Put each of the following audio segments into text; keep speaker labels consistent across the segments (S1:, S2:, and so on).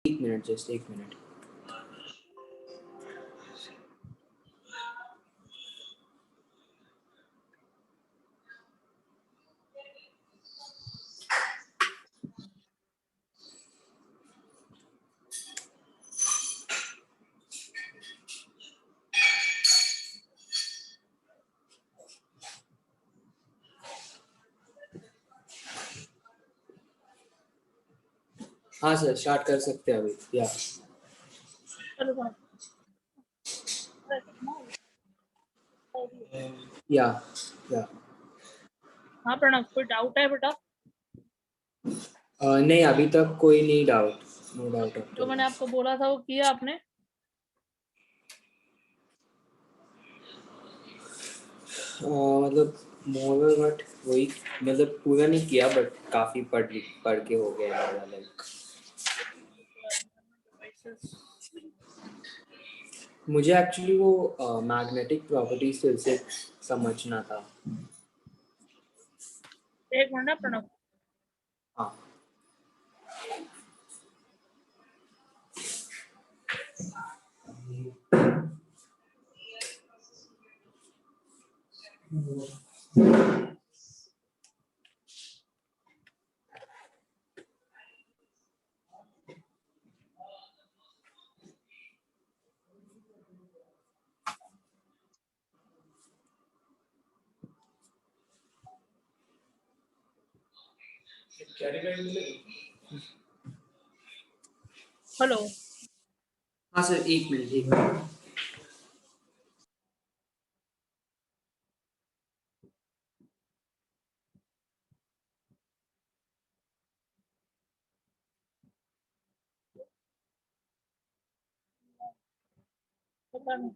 S1: एक minute, just एक minute. हाँ सर, स्टार्ट कर सकते हैं अभी। या या
S2: हाँ प्रणव, कोई डाउट है बेटा?
S1: नहीं, अभी तक कोई नहीं डाउट, नो डाउट।
S2: जो मैंने आपको बोला था वो किया आपने?
S1: मतलब मोर बट वही, मतलब पूरा नहीं किया बट काफी पढ़ के हो गया लाइक। मुझे एक्चुअली वो मैग्नेटिक प्रॉपर्टीज फिर से समझना था।
S2: एक मिनट प्रणव।
S1: हाँ
S2: हेलो।
S1: हाँ सर, एक मिनट।
S2: पता नहीं।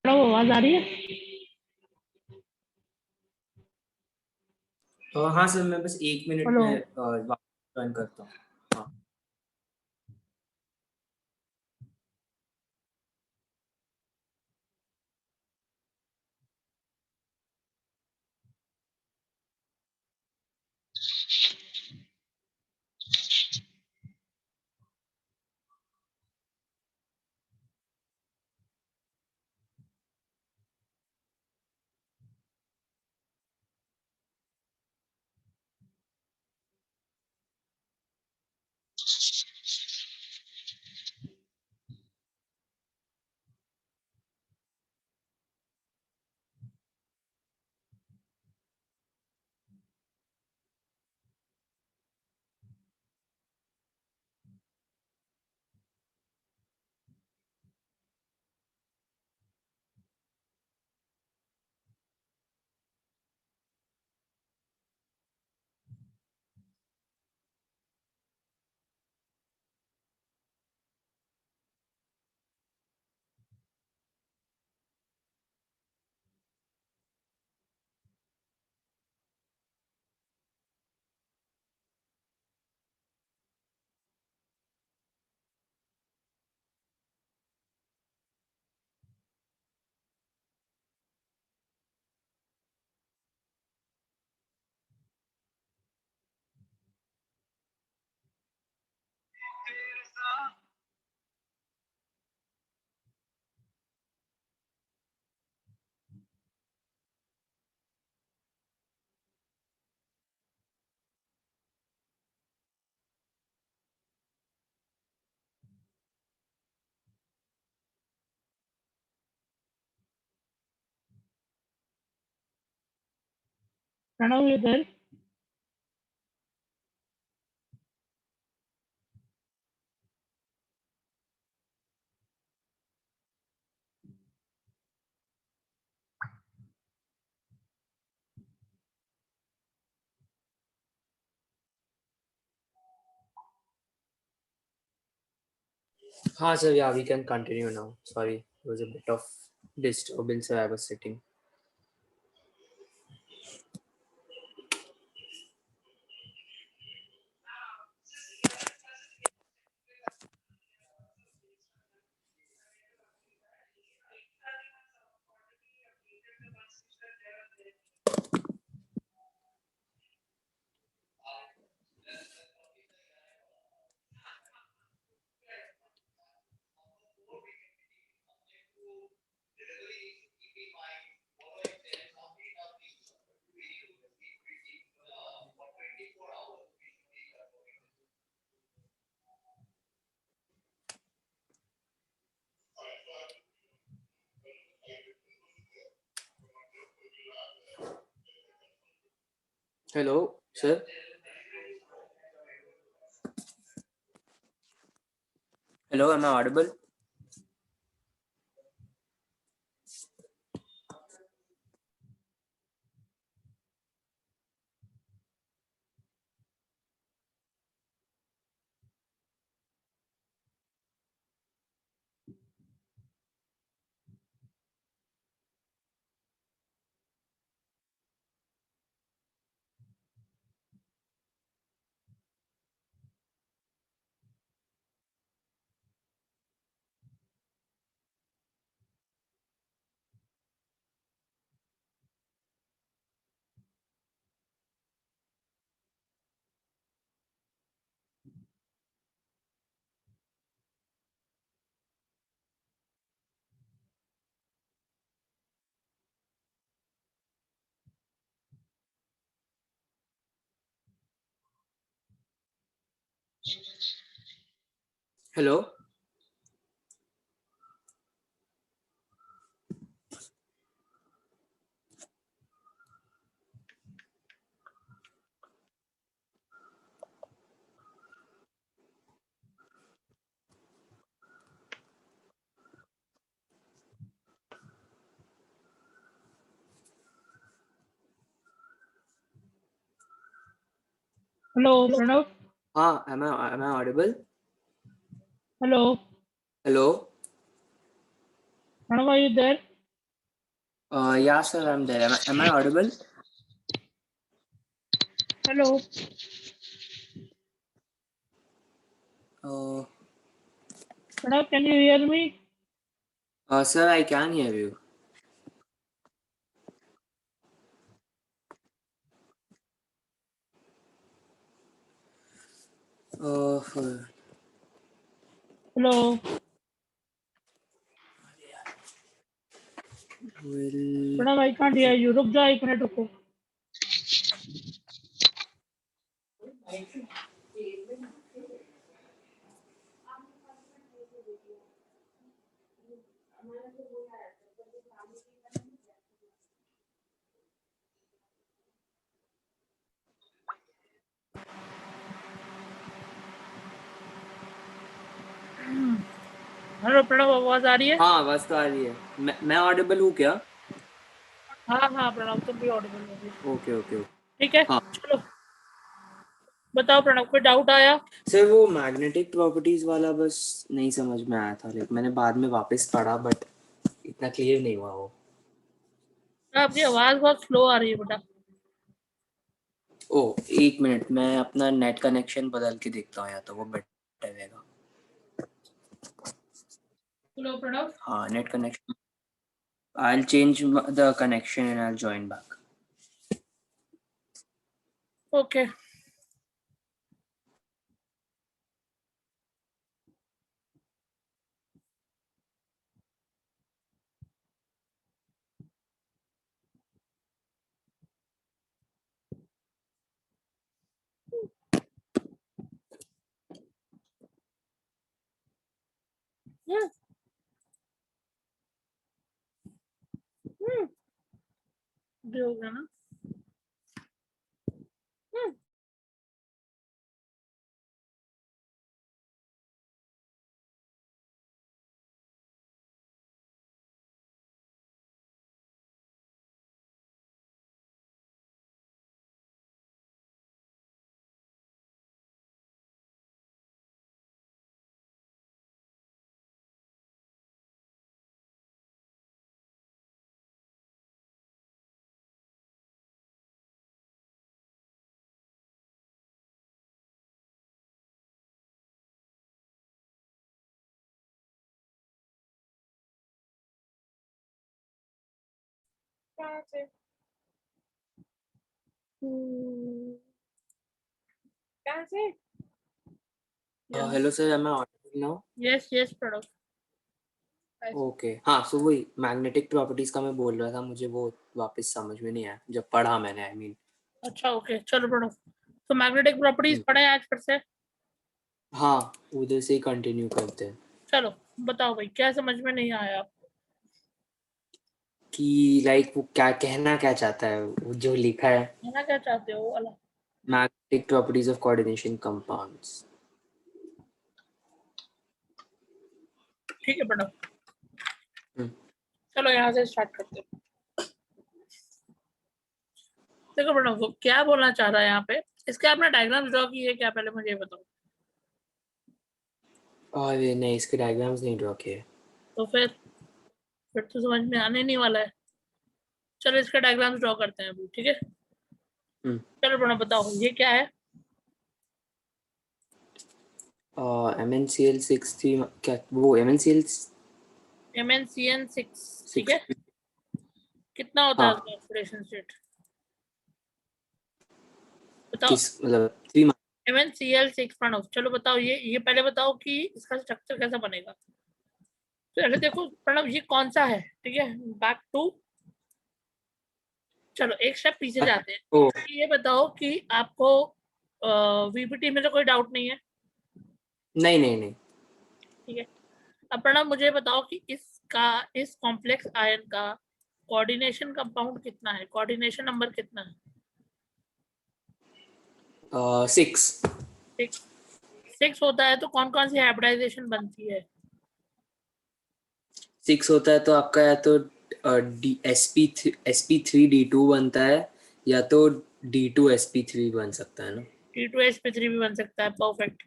S2: प्रणव, आवाज आ रही है?
S1: हाँ सर, मैं बस 1 मिनट
S2: हेलो।
S1: में ज्वाइन करता हूँ। हाँ
S2: प्रणव इधर।
S1: sir, yeah, we can continue now. Sorry, there was a bit of disturbance where I was sitting. Hello, sir. Hello, am I audible? Hello.
S2: Hello, Pranav.
S1: Am I audible?
S2: Hello,
S1: Hello.
S2: Pranav, are you there?
S1: Yeah, sir, I'm there. Am I audible?
S2: Hello,
S1: Uh,
S2: Pranav, can you hear me?
S1: sir, I can hear you. Uh,
S2: Hello,
S1: will
S2: Pranav, I can't hear you. रुक जा 1 minute रुको. Hello Pranav, आवाज आ रही है?
S1: हाँ, आवाज तो आ रही है. मैं ऑडिबल हूँ क्या?
S2: हाँ हाँ प्रणव, तुम भी ऑडिबल हो गई.
S1: Okay okay okay.
S2: ठीक है,
S1: हाँ
S2: चलो बताओ प्रणव, कोई डाउट आया?
S1: सर, वो मैग्नेटिक प्रॉपर्टीज वाला बस नहीं समझ में आया था. लाइक मैंने बाद में वापस पढ़ा बट इतना क्लियर नहीं हुआ वो.
S2: आपकी आवाज बहुत स्लो आ रही है बेटा.
S1: ओ, 1 मिनट, मैं अपना नेट कनेक्शन बदल के देखता हूँ, या तो वो बेटर रहेगा.
S2: हेलो प्रणव.
S1: हाँ, net connection. I'll change the connection and I'll join back.
S2: Okay. हम्म, हम्म, ये हो गया ना. हम्म. कहाँ से? कहाँ से?
S1: Hello sir, am I audible now?
S2: Yes yes Pranav.
S1: Okay, हाँ, सो वही मैग्नेटिक प्रॉपर्टीज का मैं बोल रहा था, मुझे वो वापस समझ में नहीं आया जब पढ़ा मैंने, आई मीन।
S2: अच्छा ओके, चलो प्रणव, तो मैग्नेटिक प्रॉपर्टीज पढ़े आज फिर से।
S1: हाँ, उधर से ही कंटिन्यू करते हैं
S2: चलो बताओ भाई, क्या समझ में नहीं आया आपको?
S1: कि लाइक वो क्या कहना क्या चाहता है, वो जो लिखा है,
S2: कहना क्या चाहते हो वाला?
S1: Magnetic properties of coordination compounds.
S2: ठीक है प्रणव,
S1: हम्म,
S2: चलो यहाँ से स्टार्ट करते हैं। देखो प्रणव, वो क्या बोलना चाह रहा है यहाँ पे, इसके आपने डायग्राम ड्रॉ की है क्या, पहले मुझे ये बताओ।
S1: और नहीं, इसके डायग्राम्स नहीं ड्रॉ किए।
S2: तो फिर तो समझ में आने नहीं वाला है। चलो इसके डायग्राम्स ड्रॉ करते हैं अभी, ठीक है।
S1: हम्म,
S2: चलो प्रणव बताओ ये क्या है।
S1: MnCl6 क्या, वो MnCl
S2: MnCN6, ठीक
S1: 6?
S2: है। कितना होता है उसका
S1: हाँ,
S2: ऑक्सीडेशन स्टेट बताओ।
S1: किस मतलब 3?
S2: MnCl6 प्रणव, चलो बताओ, ये पहले बताओ कि इसका स्ट्रक्चर कैसा बनेगा। तो पहले देखो प्रणव, ये कौन सा है, ठीक है। बैक टू, चलो एक स्टेप पीछे जाते हैं।
S1: ओ,
S2: ये बताओ कि आपको वीपीटी में तो कोई डाउट नहीं है,
S1: नहीं नहीं नहीं।
S2: ठीक है। अब प्रणव मुझे बताओ कि इस कॉम्प्लेक्स आयन का कोऑर्डिनेशन कंपाउंड कितना है, कोऑर्डिनेशन नंबर कितना है।
S1: 6।
S2: 6। 6 होता है तो कौन कौन सी हाइब्रिडाइजेशन बनती है।
S1: 6 होता है तो आपका या तो sp3d2 बनता है, या तो d2sp3 बन सकता है ना।
S2: T2sp3 भी बन सकता है, परफेक्ट।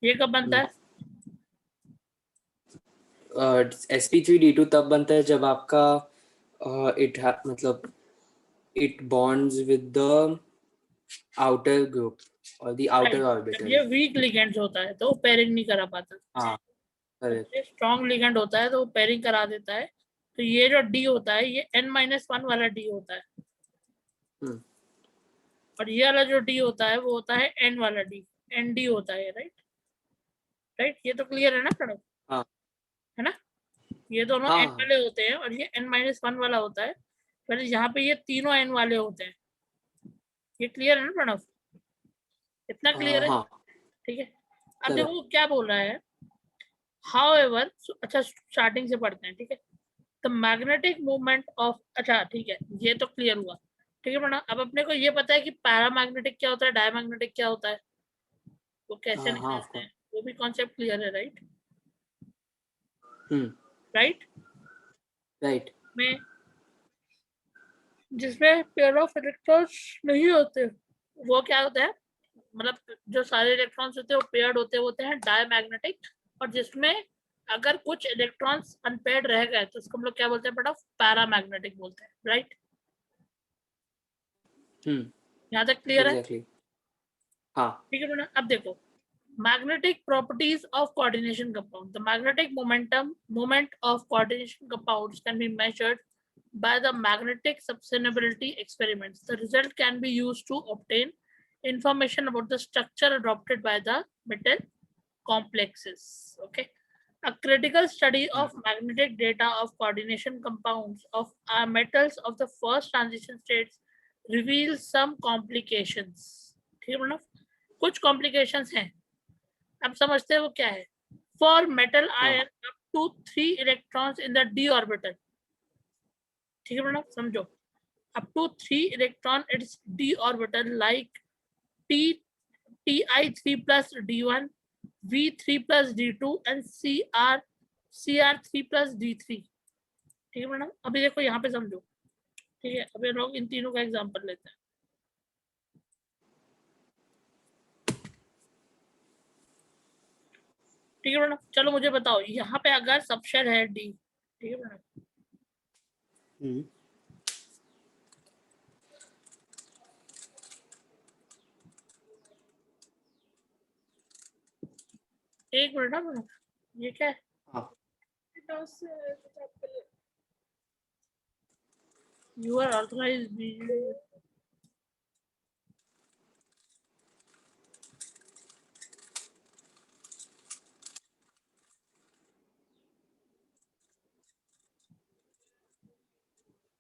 S2: ये कब बनता है।
S1: sp3d2 तब बनता है जब आपका मतलब it bonds with the outer group or the outer
S2: right, जब
S1: orbital.
S2: ये वीक लिगेंड्स होता है तो पेयरिंग नहीं करा पाता।
S1: हाँ,
S2: जब
S1: करेक्ट।
S2: ये स्ट्रॉन्ग लिगेंड होता है तो वो पेयरिंग करा देता है। तो ये जो डी होता है ये n-1 वाला डी होता है,
S1: हम्म,
S2: और ये वाला जो डी होता है वो होता है n वाला डी, एन डी होता है, राइट। राइट, ये तो क्लियर है ना प्रणव,
S1: हाँ
S2: है ना। ये दोनों
S1: हाँ
S2: n
S1: हाँ,
S2: वाले होते हैं और ये n-1 वाला होता है। पहले यहाँ पे ये तीनों n वाले होते हैं। ये क्लियर है ना प्रणव, इतना क्लियर है,
S1: हाँ,
S2: ठीक है। अब
S1: करेक्ट।
S2: देखो क्या बोल रहा है। हाउएवर, अच्छा स्टार्टिंग से पढ़ते हैं, ठीक है। द मैग्नेटिक मूवमेंट ऑफ, अच्छा ठीक है, ये तो क्लियर हुआ, ठीक है मैडम। अब अपने को ये पता है कि पैरामैग्नेटिक क्या होता है, डायमैग्नेटिक क्या होता है, वो कैसे
S1: हाँ, ऑफ
S2: निकालते
S1: कोर्स।
S2: हैं, वो भी कॉन्सेप्ट क्लियर है, राइट।
S1: हम्म,
S2: राइट,
S1: राइट।
S2: में जिसमें पेयर ऑफ इलेक्ट्रॉन्स नहीं होते, वो क्या होता है, मतलब जो सारे इलेक्ट्रॉन्स होते हैं वो पेयर्ड होते हैं डायमैग्नेटिक। और जिसमें अगर कुछ इलेक्ट्रॉन्स अनपेयर्ड रह गए तो उसको हम लोग क्या बोलते हैं बेटा, पैरामैग्नेटिक बोलते हैं, राइट। यहाँ तक क्लियर है,
S1: एग्जैक्टली। हाँ,
S2: ठीक है बेटा। अब देखो magnetic properties of coordination compound. The magnetic moment of coordination compounds can be measured by the magnetic subsustainability experiments. The result can be used to obtain information about the structure adopted by the metal complexes. Okay. A critical study of magnetic data of coordination compounds of metals of the first transition states reveals some complications. ठीक है madam, कुछ complications हैं, अब समझते हैं वो क्या है। फॉर मेटल
S1: हाँ,
S2: ion up to 3 electrons in the d orbital, ठीक है मैडम, समझो। Up to 3 electron it's d orbital like T ti3 plus d1, v3 plus d2 and cr3 plus d3, ठीक है मैडम। अभी देखो यहाँ पे समझो, ठीक है। अभी लोग इन तीनों का एग्जांपल लेते हैं, ठीक है मैडम। चलो मुझे बताओ, यहाँ पे अगर सबशेल है डी, ठीक है मैडम, एक मिनट ना मैडम, ये क्या है।
S1: हाँ,
S2: You are authorized.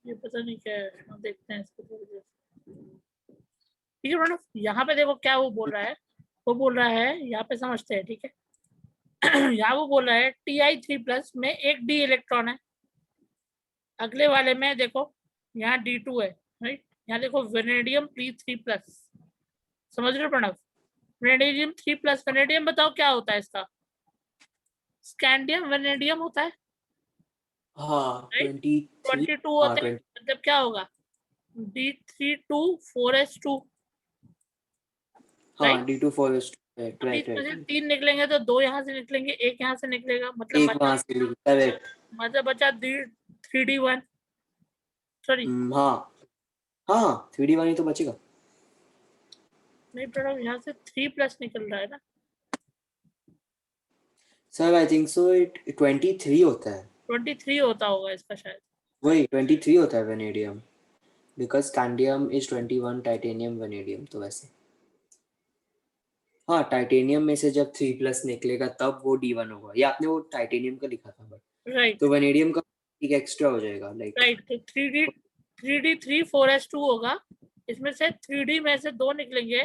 S2: ये पता नहीं क्या है, हम देखते हैं इसको थोड़ी देर। ठीक है मैडम, यहाँ पे देखो क्या वो बोल रहा है। वो बोल रहा है, यहाँ पे समझते हैं, ठीक है। यहाँ वो बोल रहा है Ti3+ में एक डी इलेक्ट्रॉन है। अगले वाले में देखो यहाँ D2 है, राइट। यहाँ देखो वेनेडियम P3+। समझ रहे हो प्रणव? वेनेडियम 3+, वेनेडियम बताओ क्या होता है इसका? स्कैंडियम वेनेडियम होता है,
S1: हाँ
S2: राइट।
S1: 23।
S2: 22
S1: हाँ
S2: होते हैं,
S1: 20।
S2: मतलब क्या होगा? D32 4s2,
S1: हाँ
S2: राइट।
S1: D2 4s2,
S2: अभी
S1: राइट
S2: इसमें से
S1: राइट।
S2: 3 निकलेंगे तो 2 यहाँ से निकलेंगे, एक यहाँ से निकलेगा, मतलब
S1: एक वहां से, करेक्ट।
S2: बचा 3D1, सॉरी
S1: हाँ हाँ 3D1 ही तो बचेगा।
S2: नहीं प्रणव, यहाँ से 3+ निकल रहा है ना।
S1: Sir I think so it 23 होता है।
S2: 23 होता होगा इसका शायद।
S1: वही 23 होता है vanadium, because scandium is 21, titanium vanadium तो वैसे। हाँ टाइटेनियम में से जब 3+ निकलेगा तब वो D1 होगा, ये आपने वो टाइटेनियम का लिखा था बट।
S2: राइट
S1: तो वेनेडियम का एक एक्स्ट्रा हो जाएगा लाइक।
S2: राइट, तो 3D 4s2 होगा। इसमें से 3D में से 2 निकलेंगे।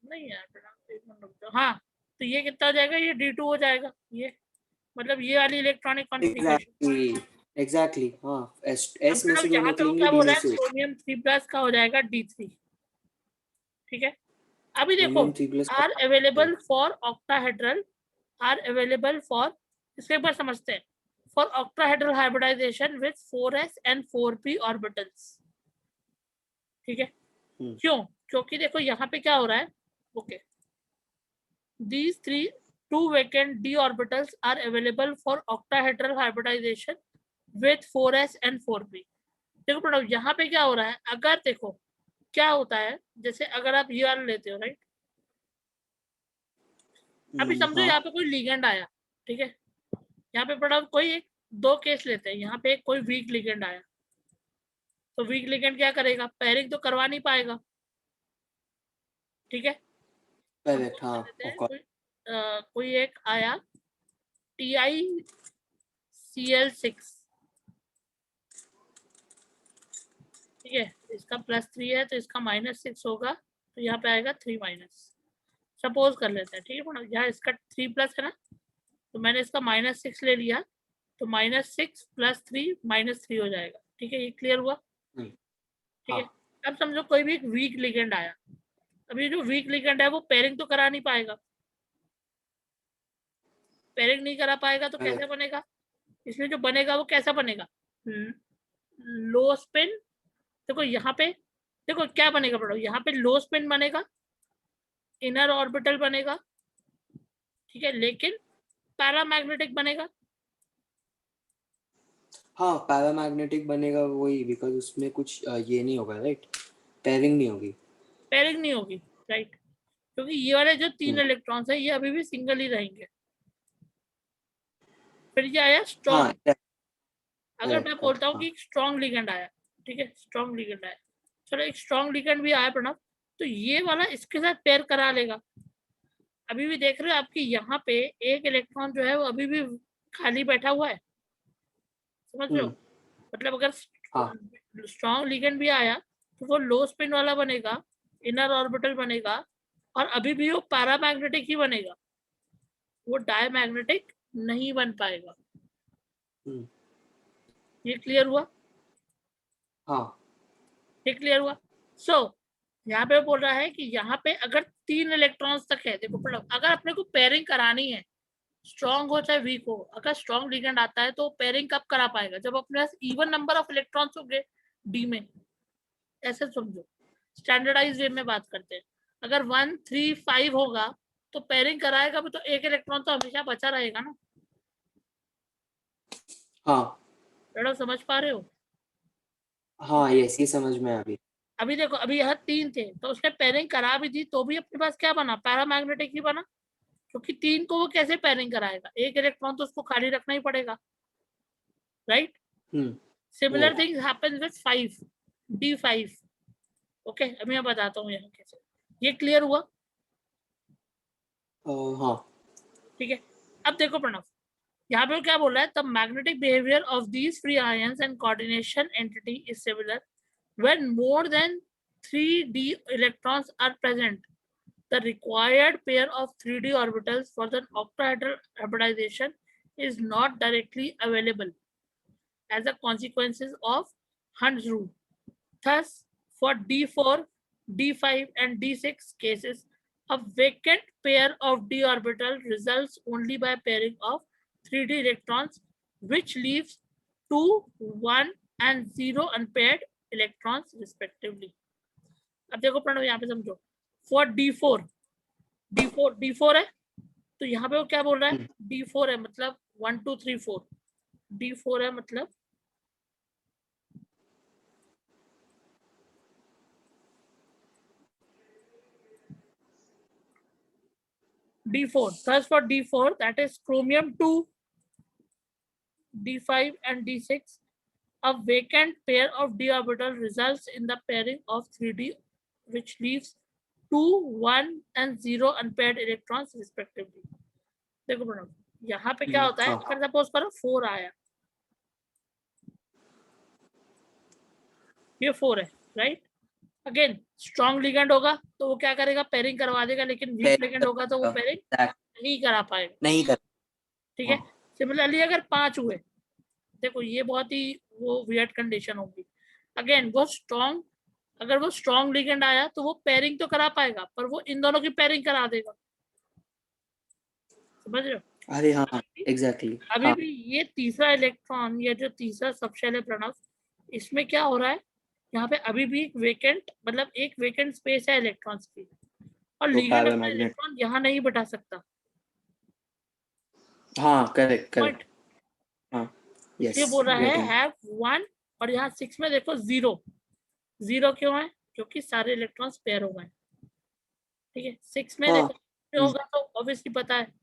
S2: नहीं यार प्रणव, एक मिनट रुक जाओ। हाँ, तो ये कितना हो जाएगा? ये D2 हो जाएगा। ये मतलब ये वाली इलेक्ट्रॉनिक कॉन्फ़िगरेशन।
S1: एग्जैक्टली एग्जैक्टली, हाँ
S2: अब
S1: एस में से
S2: प्रणव
S1: 2
S2: यहाँ पे वो
S1: निकलेंगे,
S2: क्या
S1: डी
S2: बोल
S1: में
S2: रहा है?
S1: से।
S2: सोडियम 3+ का हो जाएगा D3। ठीक है, अभी देखो
S1: sodium 3+
S2: are available for octahedral, are available for, इसको एक बार समझते हैं। For octahedral hybridization with 4s and 4p orbitals. ठीक है, क्यों? क्योंकि देखो यहाँ पे क्या हो रहा है, okay, these three two vacant d orbitals are available for octahedral hybridization with 4s and 4p। देखो प्रणव यहाँ पे क्या हो रहा है, अगर देखो क्या होता है, जैसे अगर आप ये वाला लेते हो, राइट। अभी समझो
S1: हाँ
S2: यहाँ पे कोई लिगेंड आया, ठीक है। यहाँ पे प्रणव कोई एक 2 केस लेते हैं। यहाँ पे एक कोई वीक लिगेंड आया, तो वीक लिगेंड क्या करेगा? पेयरिंग तो करवा नहीं पाएगा, ठीक है।
S1: करेक्ट,
S2: सपोज
S1: हाँ
S2: कर लेते
S1: ऑफ
S2: हैं
S1: कोर्स।
S2: कोई एक आया TiCl6, ठीक है। इसका +3 है तो इसका -6 होगा, तो यहाँ पे आएगा 3-। सपोज कर लेते हैं, ठीक है मैडम। यहाँ इसका 3+ है ना, तो मैंने इसका -6 ले लिया, तो -6 + 3 -3 हो जाएगा। ठीक है, ये क्लियर हुआ? ठीक है।
S1: हाँ
S2: अब समझो कोई भी एक वीक लिगेंड आया। अभी जो वीक लिगेंड है वो पेयरिंग तो करा नहीं पाएगा, पेयरिंग नहीं करा पाएगा तो कैसे बनेगा? इसलिए जो बनेगा वो कैसा बनेगा? लो स्पिन। देखो यहाँ पे देखो क्या बनेगा पढ़ो, यहाँ पे लो स्पिन बनेगा, इनर ऑर्बिटल बनेगा, ठीक है, लेकिन पैरामैग्नेटिक बनेगा।
S1: हाँ पैरामैग्नेटिक बनेगा वही, बिकॉज उसमें कुछ ये नहीं होगा, राइट। पेयरिंग नहीं होगी।
S2: पेयरिंग नहीं होगी, राइट, क्योंकि ये वाले जो 3
S1: हम्म,
S2: इलेक्ट्रॉन्स है ये अभी भी सिंगल ही रहेंगे। फिर ये आया
S1: हाँ
S2: स्ट्रॉन्ग। अगर
S1: करेक्ट
S2: मैं बोलता
S1: करेक्ट,
S2: हूँ
S1: हाँ
S2: कि स्ट्रॉन्ग लिगेंड आया, ठीक है, स्ट्रॉन्ग लिगेंड आया, चलो एक स्ट्रॉन्ग लिगेंड भी आया प्रणव, तो ये वाला इसके साथ पेयर करा लेगा। अभी भी देख रहे हो आपकी यहाँ पे एक इलेक्ट्रॉन जो है वो अभी भी खाली बैठा हुआ है, समझ रहे हो? मतलब अगर
S1: हाँ
S2: स्ट्रॉन्ग लिगेंड भी आया तो वो लो स्पिन वाला बनेगा, इनर ऑर्बिटल बनेगा, और अभी भी वो पैरामैग्नेटिक ही बनेगा, वो डायमैग्नेटिक नहीं बन पाएगा। ये क्लियर हुआ?
S1: हाँ
S2: ये क्लियर हुआ? सो यहाँ पे बोल रहा है कि यहाँ पे अगर 3 इलेक्ट्रॉन्स तक है, देखो मतलब अगर अपने को पेयरिंग करानी है, स्ट्रॉन्ग हो चाहे वीक हो, अगर स्ट्रॉन्ग लिगेंड आता है तो पेयरिंग कब करा पाएगा? जब अपने पास इवन नंबर ऑफ इलेक्ट्रॉन्स होंगे डी में। ऐसे समझो, स्टैंडर्डाइज वे में बात करते हैं। अगर 1 3 5 होगा तो पेयरिंग कराएगा भी तो एक इलेक्ट्रॉन तो हमेशा बचा रहेगा ना।
S1: हाँ
S2: मैडम समझ पा रहे हो?
S1: हाँ, यस ये समझ में अभी।
S2: अभी देखो अभी यहाँ 3 थे तो उसने पेयरिंग करा भी दी तो भी अपने पास क्या बना? पैरामैग्नेटिक ही बना, क्योंकि 3 को वो कैसे पेयरिंग कराएगा? एक इलेक्ट्रॉन तो उसको खाली रखना ही पड़ेगा, right. Similar
S1: Oh.
S2: Things happens with 5 D5. Okay, अभी मैं बताता हूँ यहाँ कैसे. ये क्लियर हुआ?
S1: हाँ.
S2: ठीक है, अब देखो प्रणव, यहाँ पे क्या बोल रहा है, the magnetic behaviour of these free ions and coordination entity is similar when more than 3d electrons are present. The required pair of 3d orbitals for the octahedral hybridization is not directly available as a consequence of Hund's rule. Thus, for D4, D5 and D6 cases, a vacant pair of d orbital results only by pairing of 3d electrons, which leaves 2, 1 and 0 unpaired electrons respectively. अब देखो प्रणव, यहाँ पे समझो, for D4 है, तो यहाँ पे वो क्या बोल रहा है, D4 है मतलब 1 2 3 4, D4 है मतलब D4. Thus for D4, that is chromium 2, D5 and D6, a vacant pair of d orbital results in the pairing of 3d, which leaves 2, 1 and 0 unpaired electrons respectively. देखो प्रणव, यहाँ पे क्या होता है, अगर सपोज करो 4 आया, ये 4 है, राइट. अगेन स्ट्रॉन्ग लिगेंड होगा तो वो क्या करेगा, पेयरिंग करवा देगा, लेकिन वीक लिगेंड होगा तो वो पेयरिंग नहीं करा पाएगा,
S1: नहीं कर.
S2: ठीक है. सिमिलरली अगर 5 हुए, देखो ये बहुत ही वो वियर्ड कंडीशन होगी. अगेन वो स्ट्रॉन्ग, अगर वो स्ट्रॉन्ग लिगेंड आया तो वो पेयरिंग तो करा पाएगा, पर वो इन दोनों की पेयरिंग करा देगा. समझ रहे हो?
S1: अरे हाँ, एग्जैक्टली.
S2: अभी भी ये तीसरा इलेक्ट्रॉन, ये जो तीसरा सबशेल है प्रणव, इसमें क्या हो रहा है, यहाँ पे अभी भी एक वेकेंट, मतलब एक वेकेंट स्पेस है इलेक्ट्रॉन्स की, और लिगेंड अपना इलेक्ट्रॉन यहाँ नहीं बिठा सकता.
S1: हाँ, करेक्ट करेक्ट. हाँ, यस.
S2: ये बोल रहा है हैव 1, और यहाँ 6 में देखो 0. 0 क्यों है, क्योंकि सारे इलेक्ट्रॉन्स पेयर हो गए. ठीक है, 6 में देखो होगा तो ऑब्वियसली पता है.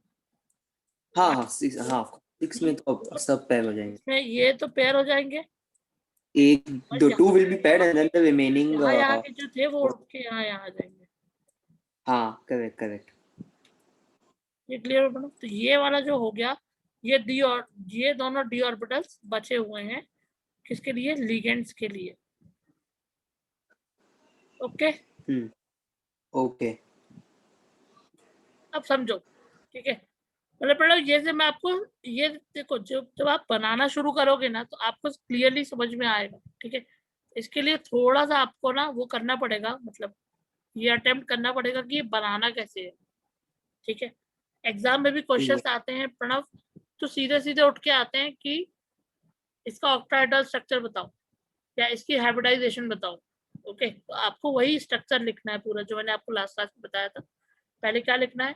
S1: हाँ हाँ 6 में तो सब पेयर हो जाएंगे.
S2: इसमें ये तो पेयर हो जाएंगे,
S1: एक दो 2 will be paired and then the remaining.
S2: यहाँ के जो थे वो उठ के यहाँ आ जाएंगे.
S1: हाँ, करेक्ट करेक्ट.
S2: ये क्लियर हो? तो ये वाला जो हो गया, ये डी, और ये दोनों डी ऑर्बिटल्स बचे हुए हैं किसके लिए, लिगेंड्स के लिए. ओके.
S1: ओके.
S2: अब समझो, ठीक है, मतलब ये से मैं आपको, ये देखो जब आप बनाना शुरू करोगे ना तो आपको क्लियरली समझ में आएगा. ठीक है, इसके लिए थोड़ा सा आपको ना वो करना पड़ेगा, मतलब ये अटेम्प्ट करना पड़ेगा कि ये बनाना कैसे है. ठीक है, एग्जाम में भी क्वेश्चंस आते हैं प्रणव, तो सीधे सीधे उठ के आते हैं कि इसका ऑक्टाहेड्रल स्ट्रक्चर बताओ या इसकी हाइब्रिडाइजेशन बताओ. ओके, तो आपको वही स्ट्रक्चर लिखना है पूरा, जो मैंने आपको लास्ट क्लास में बताया था. पहले क्या लिखना है,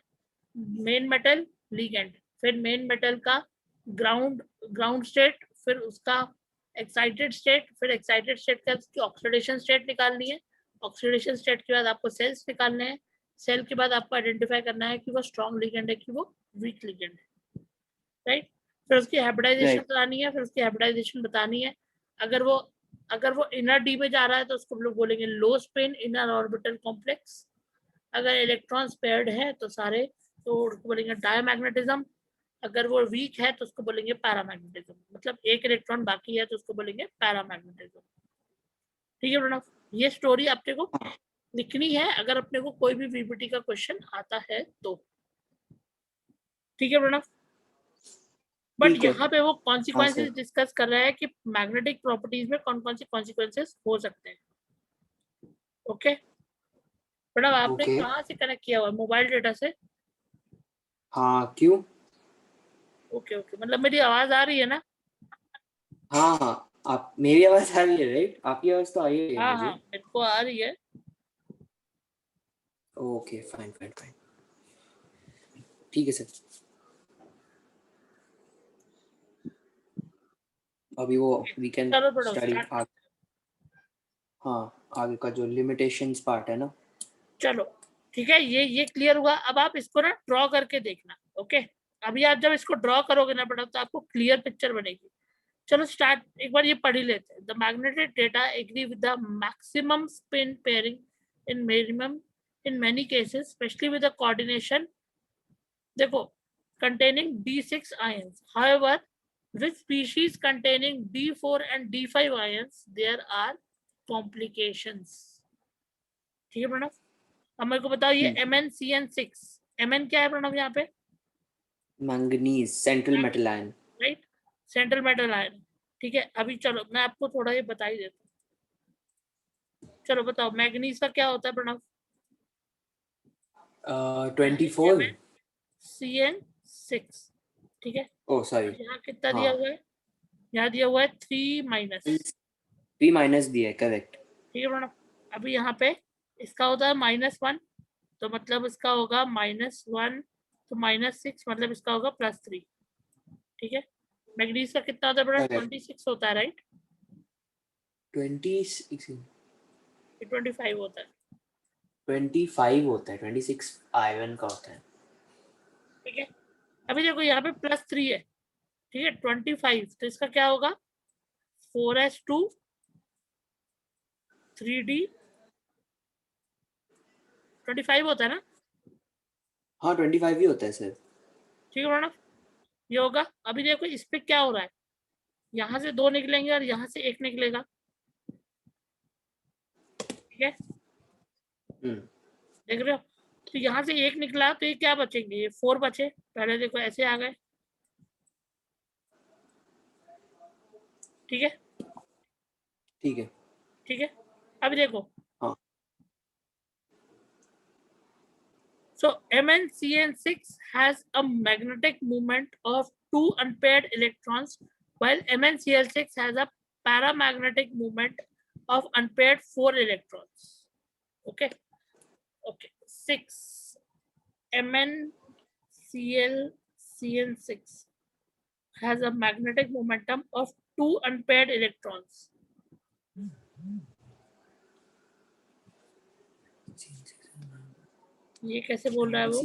S2: मेन मेटल लिगेंड, फिर मेन मेटल का ग्राउंड स्टेट, फिर उसका एक्साइटेड स्टेट, फिर एक्साइटेड स्टेट का उसकी ऑक्सीडेशन स्टेट निकालनी है. ऑक्सीडेशन स्टेट के बाद आपको सेल्स निकालने हैं. सेल के बाद आपको आइडेंटिफाई करना है कि वो स्ट्रॉन्ग लिगेंड है कि वो वीक लिगेंड है, राइट. फिर उसकी हाइब्रिडाइजेशन बतानी है, फिर उसकी हाइब्रिडाइजेशन बतानी है. अगर वो इनर डी में जा रहा है तो उसको हम लोग बोलेंगे लो स्पिन इनर ऑर्बिटल कॉम्प्लेक्स. अगर इलेक्ट्रॉन्स पेयर्ड है तो सारे, तो उसको बोलेंगे डायमैग्नेटिज्म. अगर वो वीक है तो उसको बोलेंगे पैरामैग्नेटिज्म, मतलब एक इलेक्ट्रॉन बाकी है तो उसको बोलेंगे पैरामैग्नेटिज्म. ठीक है प्रणव, ये स्टोरी अपने को लिखनी है अगर अपने को कोई भी वीपीटी का क्वेश्चन आता है तो. ठीक है प्रणव, बट यहाँ पे वो कॉन्सिक्वेंसेस डिस्कस कर रहा है कि मैग्नेटिक प्रॉपर्टीज में कौन कौन से कॉन्सिक्वेंसेस हो सकते हैं. ओके प्रणव, आपने कहाँ से कनेक्ट किया हुआ, मोबाइल डेटा से?
S1: हाँ, क्यों?
S2: ओके, मतलब मेरी आवाज आ रही है ना?
S1: हाँ, आप, मेरी आवाज आ रही है, राइट? आपकी आवाज तो आ रही है मुझे.
S2: हाँ, मेरे को आ रही है.
S1: Okay, fine. ठीक है सर. अभी वो वी कैन स्टडी. हाँ, आगे का जो लिमिटेशंस पार्ट है ना.
S2: चलो ठीक है, ये क्लियर हुआ. अब आप इसको ना ड्रॉ करके देखना. ओके, अभी आप जब इसको ड्रॉ करोगे ना बेटा तो आपको क्लियर पिक्चर बनेगी. चलो स्टार्ट, एक बार ये पढ़ ही लेते हैं. The magnetic data agree with the maximum spin pairing in minimum in many cases, specially with the coordination, देखो, containing D6 ions. However, with species containing D4 and D5 ions, there are complications. ठीक है प्रणव, अब मेरे को बताओ ये MnCN6, Mn क्या है प्रणव यहाँ पे?
S1: Manganese, central metal ion.
S2: Right, central metal ion. ठीक है, अभी चलो मैं आपको थोड़ा ये बता ही देता हूँ. चलो बताओ मैग्नीज का क्या होता है प्रणव?
S1: 24.
S2: CN6. ठीक है,
S1: ओह सॉरी,
S2: यहाँ कितना दिया हुआ है? यहाँ दिया हुआ है 3-.
S1: 3- दिया है, करेक्ट.
S2: ठीक है प्रणव, अभी यहाँ पे इसका होता है -1, तो मतलब इसका होगा -1, तो -6 मतलब इसका होगा +3. ठीक है, मैग्नीज का कितना होता है प्रणव? 26 होता है, राइट?
S1: 26
S2: 25 होता है.
S1: 25 होता है, 26 आयरन का होता है.
S2: ठीक है, अभी देखो यहाँ पे +3 है. ठीक है, 25, तो इसका क्या होगा? 4s2 3d 25 होता है ना?
S1: हाँ 25 ही होता है सर.
S2: ठीक है प्रणव, ये होगा. अभी देखो इस पे क्या हो रहा है, यहाँ से 2 निकलेंगे और यहाँ से 1 निकलेगा. ठीक है, देख रहे हो? तो यहाँ से 1 निकला, तो ये क्या बचेंगे? ये 4 बचे. पहले देखो ऐसे आ गए. ठीक है,
S1: ठीक है.
S2: ठीक है, अभी देखो.
S1: हाँ.
S2: So MnCN6 has a magnetic moment of 2 unpaired electrons, while MnCl6 has a paramagnetic moment of unpaired 4 electrons. Okay, okay. 6 MnCl6 has a magnetic momentum of 2 unpaired electrons. ये कैसे बोल रहा है वो?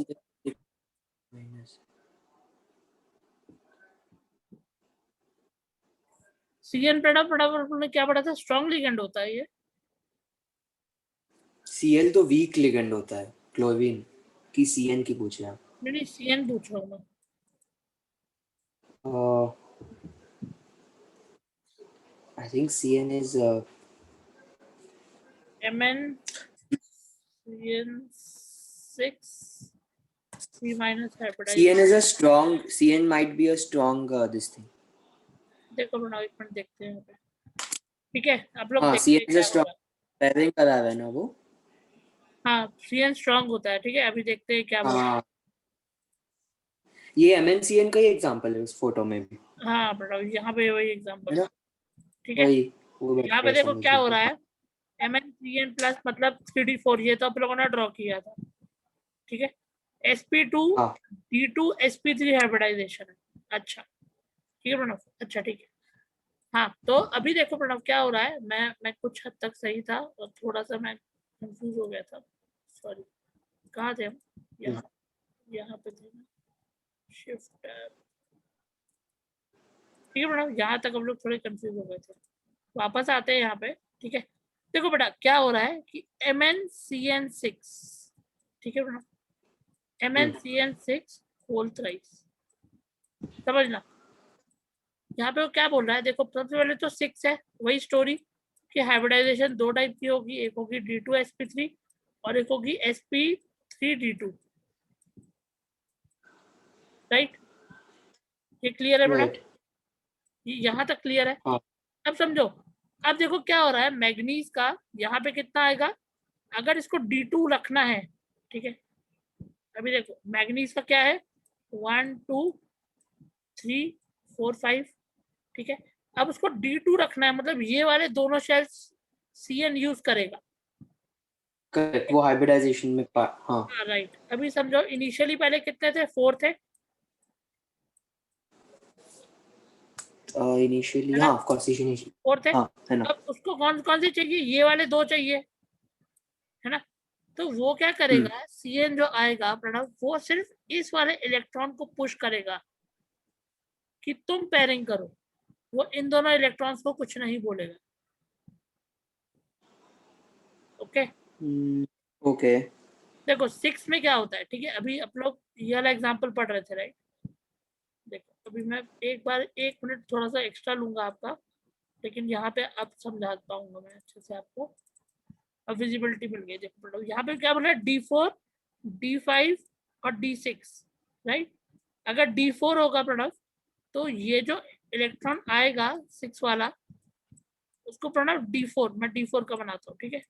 S2: CN प्रोडक्ट ने क्या पढ़ा था? स्ट्रॉन्ग लिगेंड होता है ये.
S1: Cl तो वीक लिगेंड होता है. क्लोरीन की Cn की पूछ रहे हैं आप?
S2: नहीं, CN पूछ रहा हूँ मैं.
S1: I think Cn is
S2: MnCN6 3- hybridized.
S1: Cn is a strong. Cn might be a strong this thing.
S2: देखो प्रणव, एक मिनट देखते हैं यहाँ पे. ठीक है, आप लोग
S1: हाँ,
S2: देखते हैं
S1: Cn is
S2: क्या
S1: a strong.
S2: होगा.
S1: पेयरिंग करा हुआ है ना वो.
S2: हाँ, CN स्ट्रॉन्ग होता है. ठीक है, अभी देखते हैं क्या होगा.
S1: हाँ, ये MnCn का ही एग्जांपल है उस फोटो में भी.
S2: हाँ प्रणव, यहाँ पे वही एग्जांपल है. ठीक है,
S1: वही वो
S2: यहाँ पे देखो क्या हो रहा है. MnCN प्लस मतलब 3d4, ये तो आप लोगों ने ड्रॉ किया था. ठीक है, sp2
S1: हाँ.
S2: d2 sp3 हाइब्रिडाइजेशन है. अच्छा ठीक है प्रणव, अच्छा ठीक है. हाँ, तो अभी देखो प्रणव क्या हो रहा है. मैं कुछ हद तक सही था और थोड़ा सा मैं कंफ्यूज हो गया था. सॉरी, कहाँ थे हम? यहाँ पे थे ना. Shift tab. ठीक है प्रणव, यहाँ तक हम लोग थोड़े कंफ्यूज हो गए थे. वापस आते हैं यहाँ पे. ठीक है, देखो बेटा क्या हो रहा है कि MnCN6. ठीक है प्रणव, MnCN6 होल थ्राइस. समझना, यहाँ पे वो क्या बोल रहा है. देखो सबसे पहले तो 6 है, वही स्टोरी कि हाइब्रिडाइजेशन 2 टाइप की होगी. एक होगी D2sp3 और एक होगी sp3d2. राइट, ये क्लियर है बेटा? यहाँ तक क्लियर है?
S1: हाँ.
S2: अब समझो, अब देखो क्या हो रहा है. मैग्नीज का यहाँ पे कितना आएगा अगर इसको D2 रखना है. ठीक है, अभी देखो मैग्नीज का क्या है, 1 2 3 4 5. ठीक है, अब उसको D2 रखना है, मतलब ये वाले दोनों शेल्स CN यूज करेगा.
S1: करेक्ट, वो हाइब्रिडाइजेशन में हाँ.
S2: राइट, अभी समझो इनिशियली पहले कितने थे? 4 थे.
S1: इनिशियली हाँ, ऑफ कोर्स इनिशियली
S2: 4 थे.
S1: हाँ, है ना.
S2: अब उसको कौन कौन से चाहिए? ये वाले 2 चाहिए, है ना? तो वो क्या करेगा, CN जो आएगा प्रणव, वो सिर्फ इस वाले इलेक्ट्रॉन को पुश करेगा कि तुम पेयरिंग करो. वो इन दोनों इलेक्ट्रॉन्स को कुछ नहीं बोलेगा। Okay
S1: okay.
S2: देखो 6 में क्या होता है, ठीक है, अभी आप लोग ये वाला एग्जांपल पढ़ रहे थे राइट। देखो अभी मैं एक बार 1 मिनट थोड़ा सा एक्स्ट्रा लूंगा आपका, लेकिन यहाँ पे अब समझा पाऊंगा मैं अच्छे से आपको। अब विजिबिलिटी मिल गई। देखो प्रोडक्ट यहाँ पे क्या बोला है, D4 D5 और D6 राइट। अगर D4 होगा प्रोडक्ट तो ये जो इलेक्ट्रॉन आएगा 6 वाला उसको प्रोडक्ट D4, मैं D4 का बनाता हूँ, ठीक है।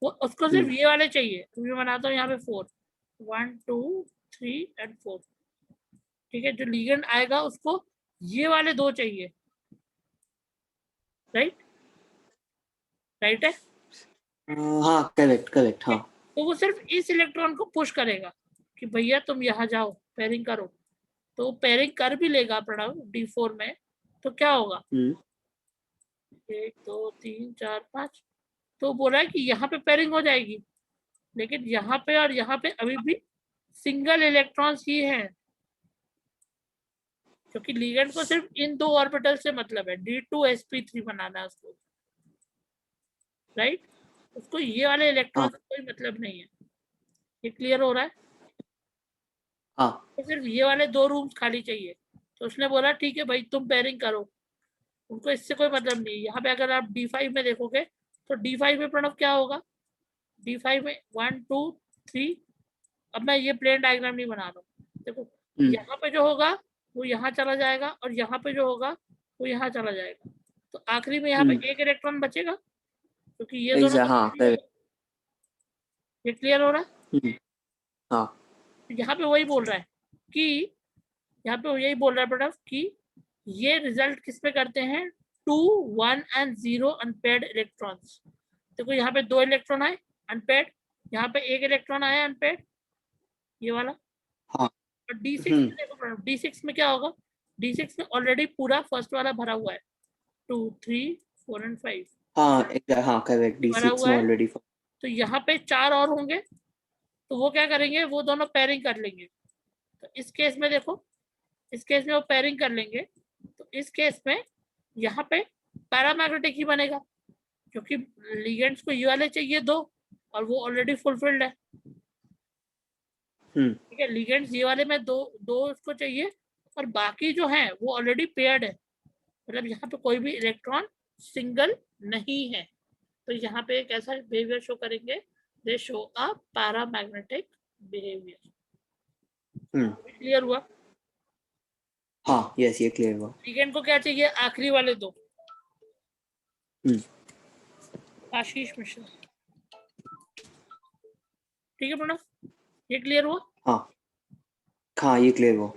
S2: वो उसको सिर्फ ये वाले चाहिए, तो मैं बनाता हूँ यहाँ पे 4 1 2 3 एंड 4, ठीक है। जो लीगेंड आएगा उसको ये वाले 2 चाहिए, राइट, राइट है।
S1: हाँ करेक्ट करेक्ट हाँ।
S2: तो वो सिर्फ इस इलेक्ट्रॉन को पुश करेगा कि भैया तुम यहाँ जाओ पेयरिंग करो, तो पेयरिंग कर भी लेगा प्रोडक्ट D4 में। तो क्या होगा 1 2 3 4 5, तो बोला है कि यहाँ पे पेयरिंग हो जाएगी, लेकिन यहाँ पे और यहाँ पे अभी भी सिंगल इलेक्ट्रॉन्स ही हैं, क्योंकि लिगेंड को सिर्फ इन 2 ऑर्बिटल से मतलब है, D2sp3 बनाना है उसको, राइट। उसको ये वाले इलेक्ट्रॉन से कोई मतलब नहीं है। ये क्लियर हो रहा है।
S1: हाँ
S2: तो सिर्फ ये वाले 2 रूम्स खाली चाहिए, तो उसने बोला ठीक है भाई तुम पेयरिंग करो, उनको इससे कोई मतलब नहीं। यहाँ पे अगर आप D5 में देखोगे तो D5 में प्रणव क्या होगा, D5 में 1 2 3। अब मैं ये प्लेन डायग्राम नहीं बना रहा हूँ, देखो यहाँ पे जो होगा वो यहाँ चला जाएगा और यहाँ पे जो होगा वो यहाँ चला जाएगा, तो आखिरी में यहाँ पे एक इलेक्ट्रॉन बचेगा, क्योंकि ये दोनों तो
S1: हाँ
S2: खाली हो गए। ये क्लियर हो रहा है।
S1: हाँ
S2: तो यहाँ पे वही बोल रहा है कि यहाँ पे यही बोल रहा है बेटा कि ये रिजल्ट किस पे करते हैं, 2 1 एंड 0 अनपेयर्ड इलेक्ट्रॉन्स। देखो यहाँ पे 2 इलेक्ट्रॉन आए अनपेयर्ड, यहाँ पे 1 इलेक्ट्रॉन आया अनपेयर्ड, ये वाला।
S1: हाँ
S2: और D6 में देखो, D6 में क्या होगा, D6 में ऑलरेडी पूरा फर्स्ट वाला भरा हुआ है, 2 3 4 एंड 5
S1: हाँ करेक्ट
S2: भरा
S1: D6
S2: हुआ
S1: में
S2: है।
S1: ऑलरेडी।
S2: तो यहाँ पे 4 और होंगे, तो वो क्या करेंगे, वो दोनों पेयरिंग कर लेंगे। तो इस केस में देखो, इस केस में वो पेयरिंग कर लेंगे, तो इस केस में यहाँ पे पैरामैग्नेटिक ही बनेगा, क्योंकि लिगेंड्स को ये वाले चाहिए 2 और वो ऑलरेडी फुलफिल्ड है, ठीक है। लिगेंड्स ये वाले में 2 उसको चाहिए और बाकी जो है वो ऑलरेडी पेयर्ड है, मतलब यहाँ पे कोई भी इलेक्ट्रॉन सिंगल नहीं है। तो यहाँ पे एक ऐसा बिहेवियर शो करेंगे, दे show a paramagnetic behaviour. Clear हुआ।
S1: हाँ यस ये क्लियर हुआ।
S2: लिगेंड को क्या चाहिए, आखिरी वाले 2। आशीष मिश्रा, ठीक है प्रणव, ये क्लियर हुआ।
S1: हाँ हाँ ये क्लियर हुआ।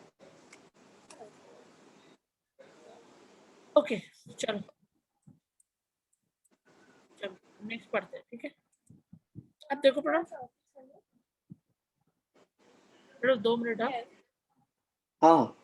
S2: ओके चलो चलो नेक्स्ट पढ़ते हैं, ठीक है। अब देखो प्रणव, 2 मिनट
S1: हाँ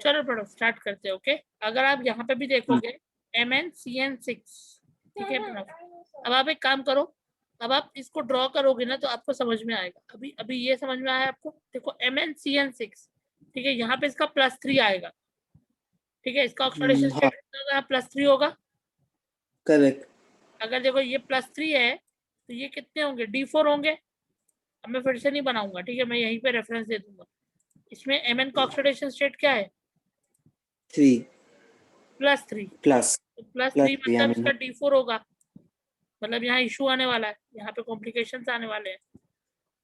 S2: चलो प्रणव स्टार्ट करते हैं। ओके अगर आप यहाँ पे भी देखोगे MnCN6, ठीक है प्रणव। अब आप एक काम करो, अब आप इसको ड्रॉ करोगे ना तो आपको समझ में आएगा। अभी अभी ये समझ में आया आपको, देखो MnCN6, ठीक है, यहाँ पे इसका +3 आएगा, ठीक है। इसका ऑक्सीडेशन
S1: हाँ
S2: स्टेट कितना +3 होगा।
S1: करेक्ट।
S2: अगर देखो ये +3 है तो ये कितने होंगे, D4 होंगे। अब मैं फिर से नहीं बनाऊंगा, ठीक है, मैं यहीं पे रेफरेंस दे दूंगा। इसमें Mn का ऑक्सीडेशन स्टेट क्या है,
S1: 3
S2: +3।
S1: प्लस
S2: तो
S1: प्लस
S2: +3 मतलब इसका D4 होगा, मतलब यहाँ इशू आने वाला है, यहाँ पे कॉम्प्लिकेशंस आने वाले हैं,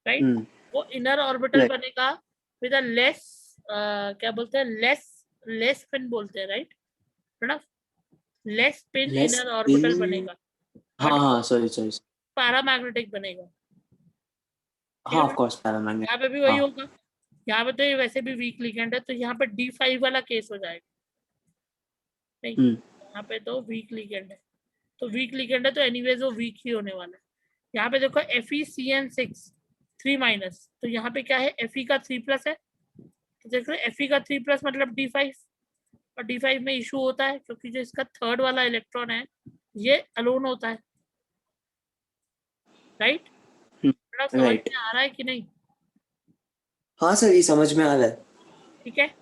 S2: राइट। वो इनर ऑर्बिटल बनेगा विद अ लेस, क्या बोलते हैं, लेस स्पिन बोलते हैं, right Pranav, less spin inner orbital बनेगा।
S1: हाँ हाँ सॉरी सॉरी।
S2: पैरामैग्नेटिक बनेगा,
S1: हाँ ऑफ कोर्स पैरामैग्नेट।
S2: यहाँ पे भी वही
S1: हाँ
S2: होगा। यहाँ पे तो ये वैसे भी वीक लिगेंड है, तो यहाँ पे D5 वाला केस हो जाएगा। नहीं यहाँ पे तो वीक लिगेंड है, तो वीक लिगेंड है तो एनीवेज वो वीक ही होने वाला है। यहाँ पे देखो FeCN6 3 माइनस, तो यहाँ पे क्या है, Fe का 3 प्लस है, तो देख रहे Fe का 3 प्लस मतलब D5, और D5 में इशू होता है क्योंकि जो इसका थर्ड वाला इलेक्ट्रॉन है ये अलोन होता है, राइट? समझ
S3: राइट।
S2: में आ रहा है कि नहीं?
S3: हाँ सर, ये समझ में आ रहा है।
S2: ठीक है,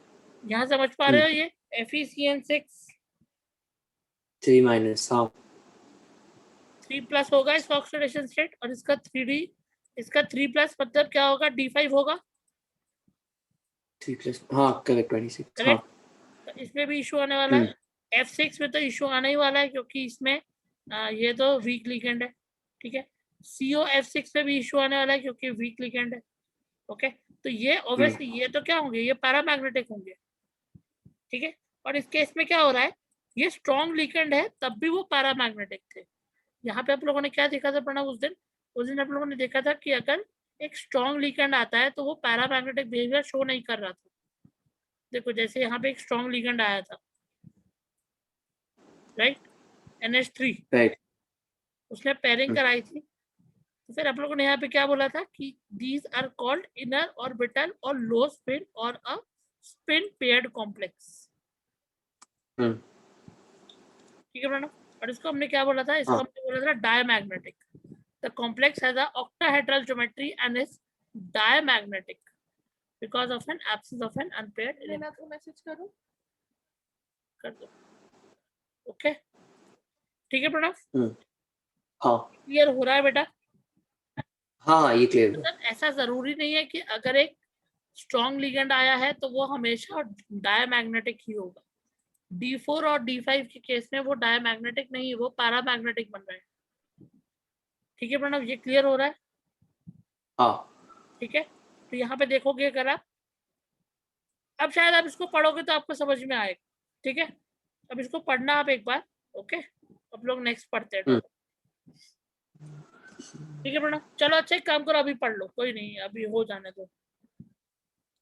S2: यहाँ समझ पा रहे हो ये FeCN6
S3: 3 माइनस, हाँ
S2: 3 प्लस होगा इसका ऑक्सीडेशन स्टेट, और इसका 3D, इसका 3 प्लस मतलब क्या होगा, D5 होगा,
S3: 3 प्लस, हाँ करेक्ट 26, हाँ
S2: करेक्ट? तो इसमें भी इशू आने वाला है, F6 में तो इशू आने ही वाला है क्योंकि इसमें ये तो वीक लिगेंड है, ठीक है? COF6 में भी इशू आने वाला है क्योंकि वीक लिगेंड है, ओके? तो ये ऑब्वियसली ये तो क्या होंगे, ये पैरामैग्नेटिक होंगे, ठीक है? और इस केस में क्या हो रहा है, ये स्ट्रॉन्ग लिगेंड है तब भी वो पैरामैग्नेटिक थे। यहाँ पे आप लोगों ने क्या देखा था प्रणव उस दिन आप लोगों ने देखा था कि अगर एक स्ट्रॉन्ग लिगेंड आता है तो वो पैरामैग्नेटिक बिहेवियर शो नहीं कर रहा था। देखो जैसे यहाँ पे एक स्ट्रॉन्ग लिगेंड आया था, राइट, NH3,
S3: राइट।
S2: उसने पेयरिंग कराई थी, तो फिर आप लोगों ने यहाँ पे क्या बोला था कि these are called inner orbital और लो स्पिन और अ स्पिन पेयर्ड कॉम्प्लेक्स, ठीक है प्रणव? और इसको हमने क्या बोला था, इसको हमने बोला था diamagnetic. The complex has a octahedral geometry and is diamagnetic because of an absence of an unpaired element. मैं आपको मैसेज करूं, कर दो, ओके? ठीक है प्रणव,
S3: हाँ
S2: क्लियर हो रहा है बेटा?
S3: हाँ ये क्लियर है।
S2: मतलब ऐसा जरूरी नहीं है कि अगर एक स्ट्रॉन्ग लिगेंड आया है तो वो हमेशा डायमैग्नेटिक ही होगा। D4 और D5 के केस में वो डायमैग्नेटिक नहीं, वो पैरामैग्नेटिक बन रहे हैं, ठीक है प्रणव? ये क्लियर हो रहा है?
S3: हाँ
S2: ठीक है, तो यहाँ पे देखोगे अगर आप, अब शायद आप इसको पढ़ोगे तो आपको समझ में आएगा, ठीक है? अब इसको पढ़ना आप एक बार, ओके? अब लोग नेक्स्ट पढ़ते हैं, ठीक है प्रणव? चलो अच्छा एक काम करो, अभी पढ़ लो, कोई नहीं, अभी हो जाने दो।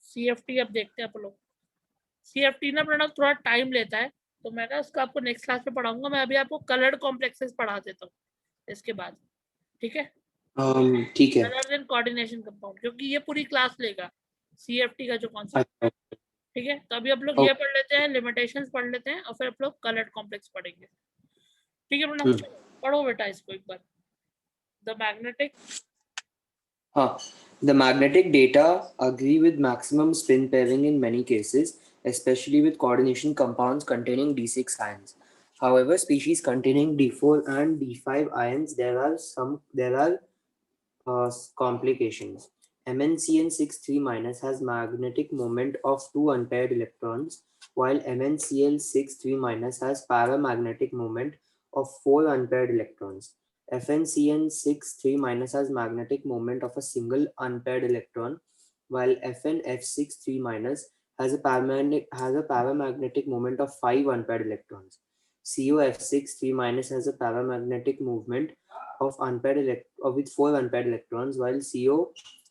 S2: CFT अब देखते हैं आप लोग। CFT ना प्रणव थोड़ा टाइम लेता है, तो मैं ना उसको आपको नेक्स्ट क्लास में पढ़ाऊंगा। मैं अभी आपको कलर्ड कॉम्प्लेक्सेस पढ़ा देता हूँ इसके बाद, ठीक है?
S3: ठीक है।
S2: कलर्ड एंड कोऑर्डिनेशन कंपाउंड, क्योंकि ये पूरी क्लास लेगा CFT का जो कॉन्सेप्ट, ठीक है? तो अभी आप लोग ये पढ़ लेते हैं, लिमिटेशंस पढ़ लेते हैं, और फिर आप लोग कलर्ड कॉम्प्लेक्स पढ़ेंगे, ठीक है प्रणव? पढ़ो बेटा इसको एक बार। The magnetic,
S3: The magnetic data agree with maximum spin pairing in many cases, especially with coordination compounds containing D6 ions. However, species containing D4 and D5 ions, there are complications. MnCN6 3- has magnetic moment of 2 unpaired electrons, while MnCl6 3- has paramagnetic moment of 4 unpaired electrons. FnCN6 3- has magnetic moment of a single unpaired electron, while FnF6 3- has a paramagnetic moment of 5 unpaired electrons. COF6 3- has a paramagnetic movement of with 4 unpaired electrons, while CO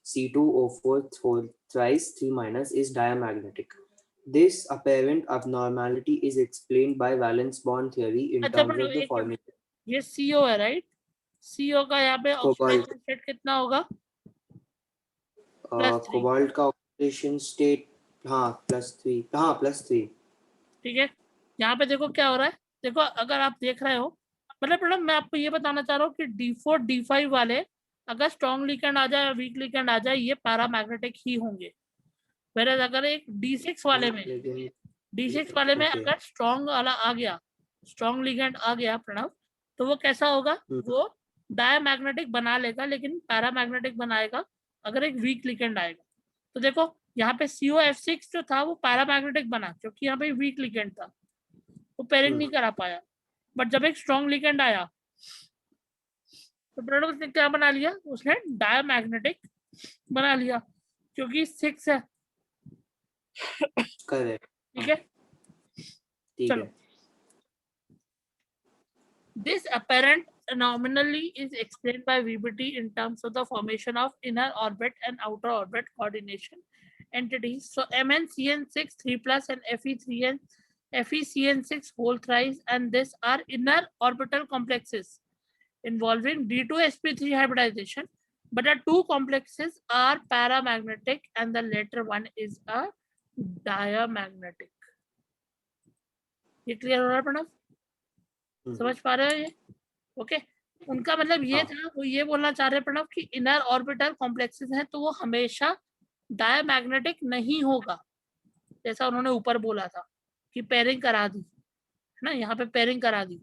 S3: C2O4 thrice 3- is diamagnetic. This apparent abnormality is explained by valence bond theory in
S2: अच्छा
S3: terms of the formation.
S2: ये CO है, right? CO का यहाँ पे oxidation state कितना होगा?
S3: Cobalt का oxidation state +3,
S2: ठीक है? यहाँ पे देखो क्या हो रहा है, देखो अगर आप देख रहे हो, मतलब मैं आपको ये बताना चाह रहा हूँ कि D4 D5 वाले अगर स्ट्रॉन्ग लिगेंड आ जाए या वीक लिगेंड आ जाए, ये पैरामैग्नेटिक ही होंगे। whereas अगर एक D6 वाले में अगर स्ट्रॉन्ग वाला आ गया, स्ट्रॉन्ग लिगेंड आ गया प्रणव, तो वो कैसा होगा, वो डायमैग्नेटिक बना लेगा लेकिन पैरामैग्नेटिक बनाएगा अगर एक वीक लिगेंड आएगा। तो देखो यहाँ पे COF6 जो था वो पैरामैग्नेटिक बना क्योंकि यहाँ पे वीक लिगेंड था, वो पेयरिंग नहीं करा पाया। बट जब एक स्ट्रॉन्ग लिगेंड आया तो प्रणव उसने क्या बना लिया, उसने डायमैग्नेटिक बना लिया क्योंकि 6 है, ठीक है? चलो, this apparent anomaly is explained by VBT in terms of the formation of inner orbit and outer orbit coordination entities. So MnCN6 3+ and FeCN6 whole thrice, and this are inner orbital complexes. involving D2sp3 hybridization, but the two complexes are paramagnetic and the later one is a diamagnetic. ये clear हो रहा है प्रणव? समझ पा रहे हो ये? Okay उनका मतलब ये था, वो ये बोलना चाह रहे प्रणव कि इनर ऑर्बिटल कॉम्प्लेक्सेस हैं तो वो हमेशा डायमैग्नेटिक नहीं होगा, जैसा उन्होंने ऊपर बोला था कि पेयरिंग करा दी है ना, यहाँ पे पेयरिंग करा दी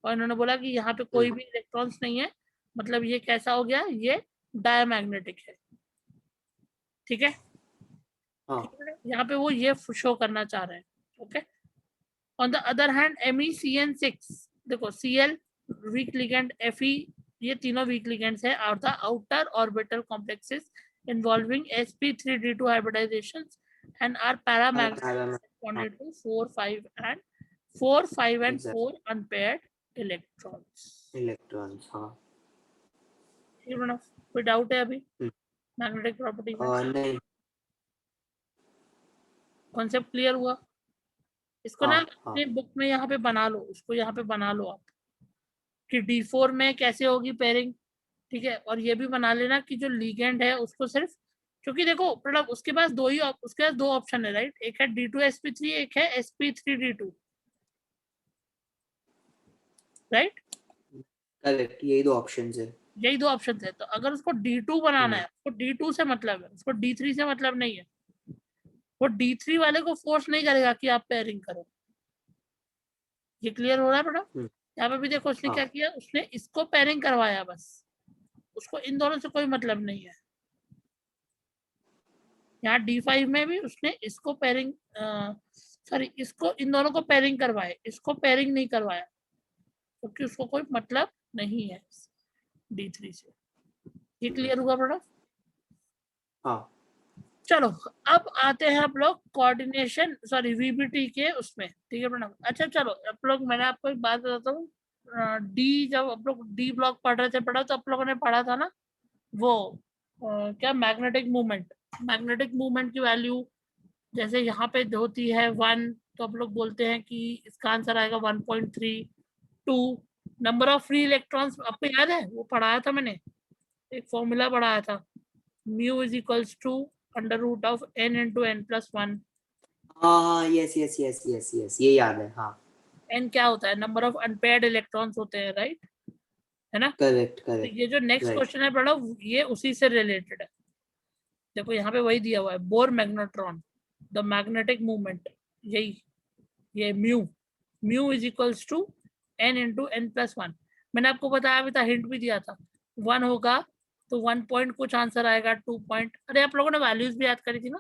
S2: और इन्होंने बोला कि यहाँ पे कोई भी इलेक्ट्रॉन्स नहीं है, मतलब ये कैसा हो गया, ये डायमैग्नेटिक है। ठीक है, यहाँ पे वो ये शो करना चाह रहे हैं। Okay on the other hand MECN6 देखो Cl वीक लिगेंड, Fe ये तीनों वीक लिगेंड्स है और the outer orbital complexes involving sp3d2 hybridizations and are paramagnetic responded to 4, 5 and 4 unpaired electrons.
S3: हाँ
S2: ठीक है, कोई डाउट है अभी मैग्नेटिक प्रॉपर्टी में?
S3: नहीं,
S2: कॉन्सेप्ट क्लियर हुआ? इसको ना अपने बुक में यहाँ पे बना लो, इसको यहाँ पे बना लो आप कि D4 में कैसे होगी पेयरिंग। ठीक है, और ये भी बना लेना कि जो लीगेंड है उसको सिर्फ, क्योंकि देखो मतलब उसके पास दो ऑप्शन है राइट, एक है D2sp3 एक है sp3d2 राइट,
S3: करेक्ट, यही दो ऑप्शंस है।
S2: यही दो ऑप्शन है। तो अगर उसको D2 बनाना है, उसको D2 से मतलब है, उसको D3 से मतलब नहीं है। वो D3 वाले को फोर्स नहीं करेगा कि आप पेयरिंग करो। ये क्लियर हो रहा है बेटा? यहाँ पे भी देखो उसने क्या किया, उसने इसको पेयरिंग करवाया बस, उसको इन दोनों से कोई मतलब नहीं है। यहाँ D5 में भी उसने इसको पेयरिंग सॉरी इसको इन दोनों को पेयरिंग करवाए, इसको पेयरिंग नहीं करवाया क्योंकि उसको कोई मतलब नहीं है D3 से। ये क्लियर हुआ बेटा?
S3: हाँ
S2: चलो अब आते हैं आप लोग कोऑर्डिनेशन सॉरी VBT के उसमें। ठीक है बेटा? अच्छा चलो आप लोग, मैंने आपको एक बात बताता हूँ, डी जब आप लोग डी ब्लॉक पढ़ रहे थे पढ़ा तो आप लोगों ने पढ़ा था ना वो क्या मैग्नेटिक मूवमेंट की वैल्यू जैसे यहाँ पे होती है 1, तो आप लोग बोलते हैं कि इसका आंसर आएगा 1.32। नंबर ऑफ फ्री इलेक्ट्रॉन्स आपको याद है, वो पढ़ाया था मैंने, एक फॉर्मूला पढ़ाया था, mu is equals to under root of n into n+1।
S3: हाँ यस ये याद है। हाँ
S2: n क्या होता है, नंबर ऑफ अनपेयर्ड इलेक्ट्रॉन्स होते हैं राइट, है ना?
S3: करेक्ट
S2: तो ये जो नेक्स्ट क्वेश्चन है बड़ा ये उसी से रिलेटेड है। देखो यहाँ पे वही दिया हुआ है, Bohr magnetron the magnetic movement, यही ये mu is equals to n into n+1। मैंने आपको बताया भी था, हिंट भी दिया था, 1 होगा तो 1 पॉइंट कुछ आंसर आएगा, 2 पॉइंट, अरे आप लोगों ने वैल्यूज भी याद करी थी ना,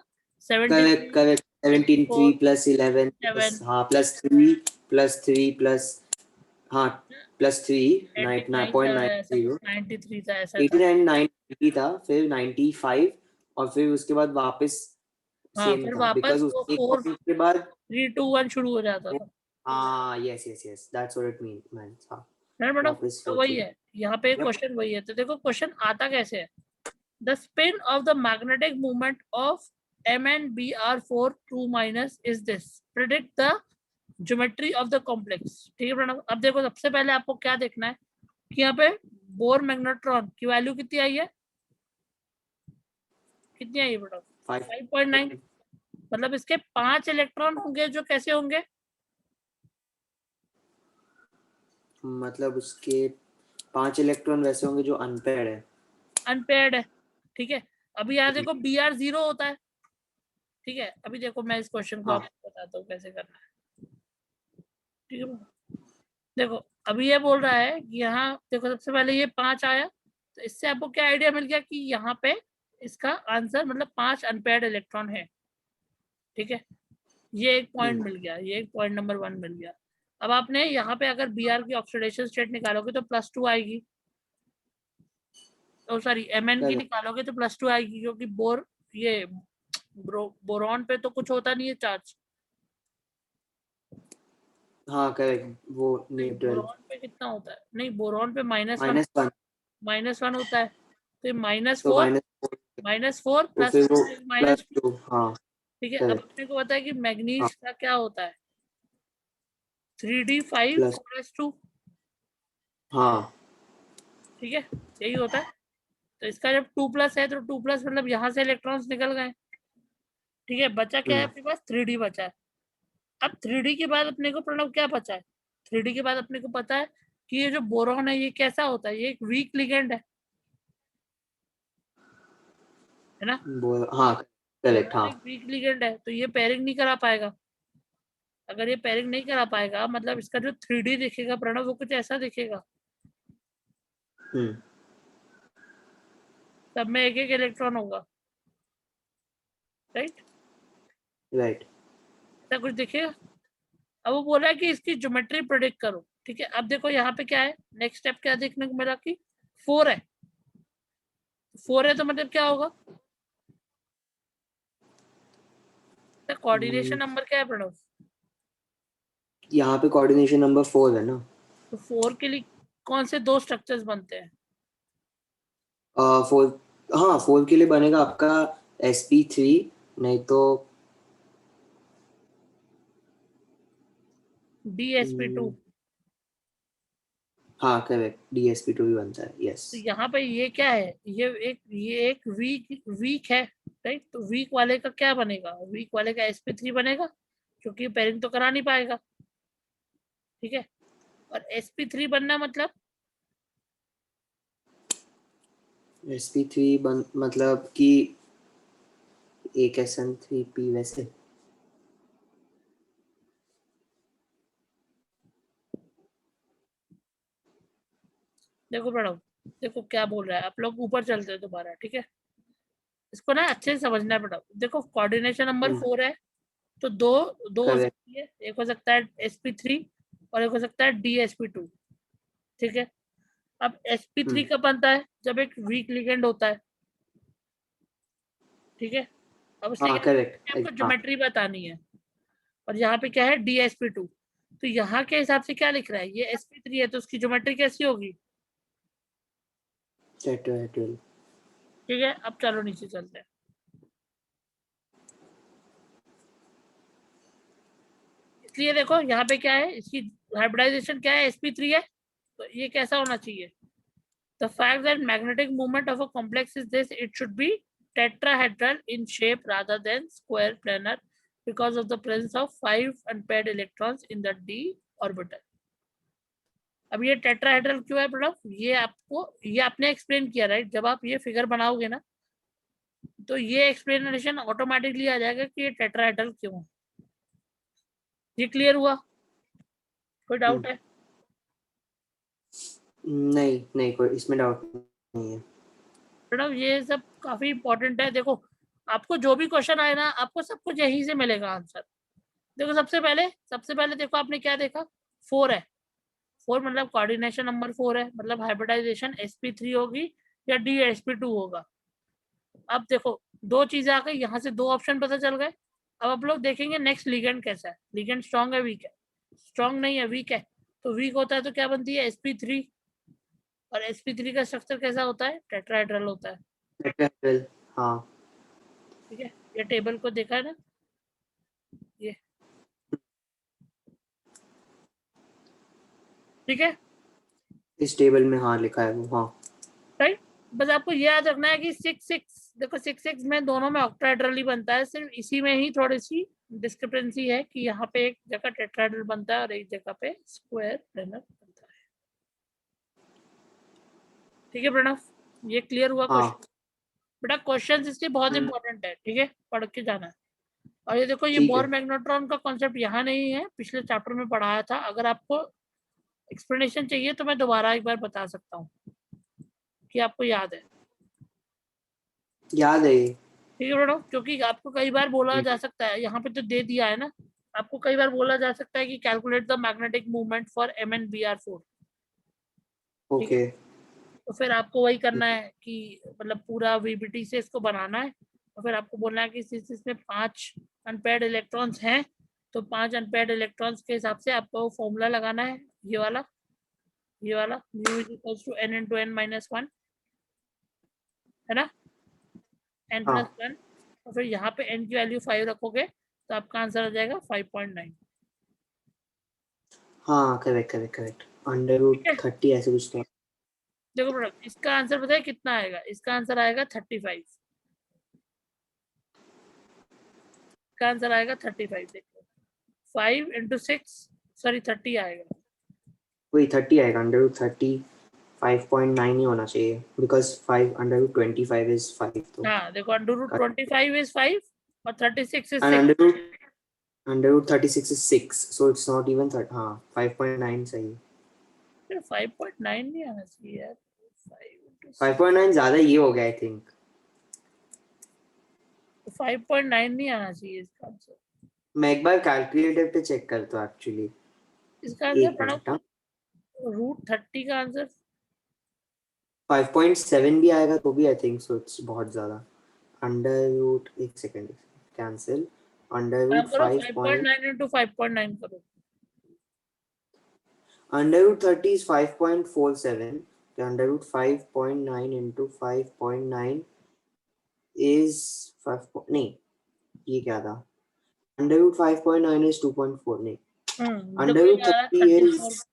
S3: करेक्ट 17 3 प्लस 11 प्लस हाँ प्लस 3 प्लस हाँ प्लस 3
S2: 93 था ऐसा था,
S3: 89 था, फिर 95 और फिर उसके बाद वापस
S2: हाँ
S3: सेम
S2: फिर
S3: था
S2: वापस
S3: बिकॉज़
S2: वो
S3: एक
S2: 4
S3: पॉइंट के बाद
S2: 3 2 1 शुरू हो जाता था।
S3: हाँ yes that's what it means. हाँ
S2: मैडम
S3: वापस
S2: तो वही है, यहाँ पे क्वेश्चन वही है। तो देखो क्वेश्चन आता कैसे है, the spin off the magnetic movement of MnBr4 2- is this, predict the geometry of the complex. ठीक है मैडम? अब देखो सबसे पहले आपको क्या देखना है कि यहाँ पे बोर मैग्नेट्रॉन की वैल्यू कितनी आई है, कितनी आई है बेटा? 5.9। मतलब इसके 5 इलेक्ट्रॉन होंगे जो कैसे होंगे,
S3: मतलब उसके 5 इलेक्ट्रॉन वैसे होंगे जो अनपेयर्ड है।
S2: अनपेयर्ड है। ठीक है, अभी यहाँ देखो Br0 होता है। ठीक है, अभी देखो मैं इस क्वेश्चन को आपको बताता हूँ कैसे करना है। ठीक है, देखो अभी ये बोल रहा है कि यहाँ देखो सबसे पहले ये 5 आया, तो इससे आपको क्या आइडिया मिल गया कि यहाँ पे इसका आंसर मतलब 5 अनपेयर्ड इलेक्ट्रॉन है। ठीक है, ये एक पॉइंट मिल गया, ये एक पॉइंट नंबर 1 मिल गया। अब आपने यहाँ पे अगर Br की ऑक्सीडेशन स्टेट निकालोगे तो +2 आएगी, तो सॉरी Mn की निकालोगे तो +2 आएगी, क्योंकि ये बोरॉन पे तो कुछ होता नहीं है चार्ज।
S3: हाँ करेक्ट, वो न्यूट्रल।
S2: बोरॉन पे कितना होता है, नहीं बोरॉन पे -1 होता है, तो -4 प्लस -2।
S3: हाँ
S2: ठीक है, अब अपने को पता है कि मैग्नीज का क्या होता है 3d5 + 2।
S3: हाँ
S2: ठीक है, यही होता है। तो इसका जब 2+ है तो 2+ मतलब यहाँ से इलेक्ट्रॉन्स निकल गए। ठीक है, बचा क्या है अपने पास, 3D बचा है। अब 3D के बाद अपने को प्रणव क्या बचा है, 3D के बाद अपने को पता है कि ये जो बोरॉन है ये कैसा होता है, ये एक वीक लिगेंड है ना।
S3: हाँ करेक्ट,
S2: बोरॉन
S3: हाँ
S2: एक वीक लिगेंड है, तो ये पेयरिंग नहीं करा पाएगा। अगर ये पेयरिंग नहीं करा पाएगा मतलब इसका जो 3D दिखेगा प्रणव वो कुछ ऐसा दिखेगा,
S3: हम्म
S2: सब में एक एक इलेक्ट्रॉन होगा, राइट,
S3: राइट।
S2: ऐसा कुछ दिखेगा। अब वो बोला है कि इसकी ज्योमेट्री प्रेडिक्ट करो। ठीक है, अब देखो यहाँ पे क्या है, नेक्स्ट स्टेप क्या देखने को मिला कि 4 है, 4 है तो मतलब क्या होगा, कोऑर्डिनेशन नंबर क्या है प्रणव,
S3: यहाँ पे कोऑर्डिनेशन नंबर 4 है ना।
S2: तो 4 के लिए कौन से 2 स्ट्रक्चर्स बनते हैं,
S3: 4, हाँ 4 के लिए बनेगा आपका sp3, नहीं तो
S2: DsP2।
S3: हाँ करेक्ट, dsp2 भी बनता है, यस।
S2: तो यहाँ पे ये क्या है, ये एक वीक है, राइट। तो वीक वाले का क्या बनेगा, वीक वाले का sp3 बनेगा, क्योंकि पेयरिंग तो करा नहीं पाएगा। ठीक है, और sp3 बनना मतलब
S3: sp3 मतलब कि एक SN3p वैसे।
S2: देखो प्रणव, देखो क्या बोल रहा है, आप लोग ऊपर चलते हैं दोबारा। ठीक है, इसको ना अच्छे से समझना है प्रणव। देखो कोऑर्डिनेशन नंबर 4 है, तो दो दो हो
S3: करेक्ट।
S2: सकती है, एक हो सकता है sp3 और एक हो सकता है dsp2। ठीक है, अब sp3 कब बनता है, जब एक वीक लिगेंड होता है। ठीक है, अब उससे
S3: हाँ
S2: क्या
S3: करेक्ट,
S2: आपको
S3: हाँ
S2: ज्योमेट्री बतानी है। और यहाँ पे क्या है, dsp2, तो यहाँ के हिसाब से क्या लिख रहा है, ये sp3 है तो उसकी ज्योमेट्री कैसी होगी।
S3: टेट्राहेड्रल।
S2: ठीक है, अब चलो नीचे चलते हैं। इसलिए देखो यहाँ पे क्या है, इसकी हाइब्रिडाइजेशन क्या है, sp3 है, तो ये कैसा होना चाहिए। The fact that magnetic moment of a complex is this, it should be tetrahedral in shape rather than square planar because of the presence of 5 unpaired electrons in the d orbital. अब ये tetrahedral क्यों है प्रणव, ये आपने explain किया, right. जब आप ये फिगर बनाओगे ना तो ये एक्सप्लेनेशन ऑटोमेटिकली आ जाएगा कि ये टेट्राहेड्रल क्यों है। ये क्लियर हुआ, कोई डाउट है।
S3: नहीं नहीं, कोई इसमें डाउट नहीं है।
S2: प्रणव ये सब काफी इंपॉर्टेंट है। देखो आपको जो भी क्वेश्चन आए ना आपको सब कुछ यहीं से मिलेगा आंसर। देखो सबसे पहले देखो आपने क्या देखा, 4 है, 4 मतलब कोऑर्डिनेशन नंबर 4 है, मतलब हाइब्रिडाइजेशन sp3 होगी या dsp2 होगा। अब देखो दो चीजें आ गई, यहाँ से 2 ऑप्शन पता चल गए। अब आप लोग देखेंगे नेक्स्ट लिगेंड कैसा है, लिगेंड स्ट्रॉन्ग है वीक है, स्ट्रॉन्ग नहीं है वीक है, तो वीक होता है तो क्या बनती है sp3, और sp3 का स्ट्रक्चर कैसा होता है, टेट्राहेड्रल होता है।
S3: टेट्राहेड्रल, हाँ।
S2: ठीक है, ये टेबल को देखा है ना, ये ठीक है,
S3: इस टेबल में हाँ लिखा है वो, हाँ।
S2: राइट। बस आपको ये याद रखना है कि 6 देखो 6 में दोनों में ऑक्टाहेड्रल ही बनता है, सिर्फ इसी में ही थोड़ी सी डिस्क्रिपेंसी है कि यहाँ पे एक जगह टेट्राहेड्रल बनता है और एक जगह पे स्क्वायर प्लेनर बनता है। ठीक है प्रणव, ये क्लियर हुआ
S3: हाँ
S2: क्वेश्चन। बेटा क्वेश्चन इसलिए बहुत
S3: हम्म,
S2: इंपॉर्टेंट है, ठीक है, पढ़ के जाना है। और ये देखो ये
S3: ठीक
S2: बोर
S3: है।
S2: मैग्नेट्रॉन का कॉन्सेप्ट यहाँ नहीं है, पिछले चैप्टर में पढ़ाया था। अगर आपको एक्सप्लेनेशन चाहिए तो मैं दोबारा एक बार बता सकता हूँ कि आपको याद है।
S3: याद है ये।
S2: ठीक है मैडम, क्योंकि आपको कई बार बोला जा सकता है, यहाँ पे तो दे दिया है ना, आपको कई बार बोला जा सकता है कि calculate the magnetic movement for MnBr4। ठीक है,
S3: ओके।
S2: तो फिर आपको वही करना है कि मतलब पूरा VBT से इसको बनाना है, और फिर आपको बोलना है कि इसमें 5 अनपेयर्ड इलेक्ट्रॉन्स हैं, तो 5 अनपेयर्ड इलेक्ट्रॉन्स के हिसाब से आपको वो फॉर्मूला लगाना है, ये वाला mu is equals to n into n minus 1, है ना, n
S3: हाँ
S2: plus 1, और फिर यहाँ पे n की वैल्यू 5 रखोगे तो आपका आंसर आ जाएगा 5.9।
S3: हाँ करेक्ट करेक्ट करेक्ट,
S2: ठीक है,
S3: √30 ऐसे कुछ तो।
S2: देखो प्रोडक्ट, इसका आंसर पता है कितना आएगा? इसका आंसर आएगा 35। इसका आंसर आएगा 35। देखो 5 into 6 सॉरी 30 आएगा।
S3: वही 30 आएगा, अंडर रूट 30 5.9 ही होना चाहिए, बिकॉज 5 अंडर रूट 25 इज 5, तो
S2: हाँ देखो अंडर रूट 25 इज 5 और 36 is
S3: and
S2: 6।
S3: under root 36 is 6, so it's not even 30. हाँ 5.9 सही है।
S2: फिर 5.9 नहीं आना चाहिए यार।
S3: 5.9 ज्यादा ये हो गया आई थिंक।
S2: 5.9 नहीं आना चाहिए इसका आंसर।
S3: मैं एक बार कैलकुलेटर पे चेक करता हूँ एक्चुअली,
S2: इसका आंसर
S3: एक मिनट। हाँ
S2: रूट 30 का आंसर
S3: 5.7 भी आएगा तो भी आई थिंक सो इट्स बहुत ज्यादा। अंडर रूट, एक सेकेंड कैंसिल, अंडर रूट
S2: करो
S3: 5 पॉइंट
S2: 5.9 into 5.9 करो।
S3: अंडर रूट 30 is 5.47, तो अंडर रूट 5.9 into 5.9 is 5 नहीं, ये क्या था? अंडर रूट 5.9 is 2.4 नहीं, अंडर रूट 30 is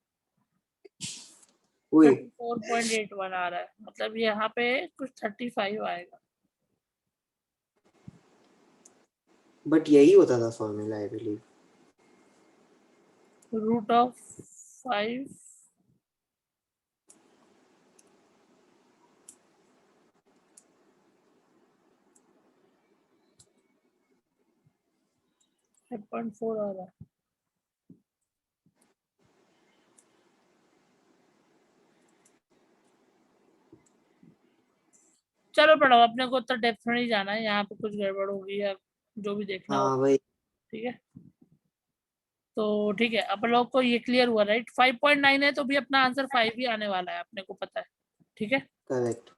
S3: वही
S2: 34.81 आ रहा है, मतलब यहाँ पे कुछ 35 आएगा।
S3: बट यही होता था formula I believe.
S2: Root of 5 5.4 आ रहा है। चलो पढ़ो, अपने को तो डेप्थ में नहीं जाना है, यहाँ पे कुछ गड़बड़ होगी या जो भी देखना हो।
S3: हाँ वही।
S2: ठीक है तो ठीक है, अपन लोग को ये क्लियर हुआ राइट। 5.9 है तो भी अपना आंसर 5 ही आने वाला है, अपने को पता है। ठीक है
S3: करेक्ट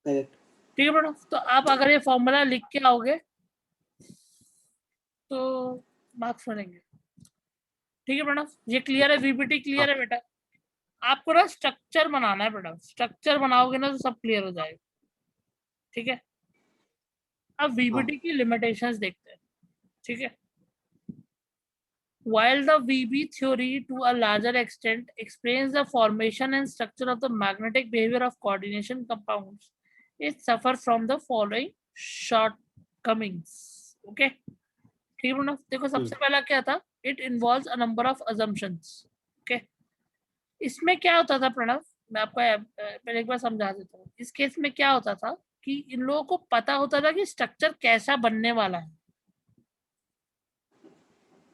S3: करेक्ट।
S2: ठीक है मैडम, तो आप अगर ये फॉर्मूला लिख के आओगे तो मार्क्स मिलेंगे। ठीक है मैडम, ये क्लियर है? वीबीटी क्लियर है बेटा? आपको ना स्ट्रक्चर बनाना है बेटा, स्ट्रक्चर बनाओगे ना तो सब क्लियर हो जाएगा। ठीक है, अब वीबीटी की लिमिटेशंस देखते हैं। ठीक है, while the VB theory to a larger extent explains the formation and structure of the magnetic behavior of coordination compounds, it suffers from the following shortcomings. Okay, ठीक है ना? देखो सबसे पहला क्या था, it involves a number of assumptions. Okay, इसमें क्या होता था प्रणव, मैं आपको पहले एक बार समझा देता हूँ। इस केस में क्या होता था कि इन लोगों को पता होता था कि स्ट्रक्चर कैसा बनने वाला है।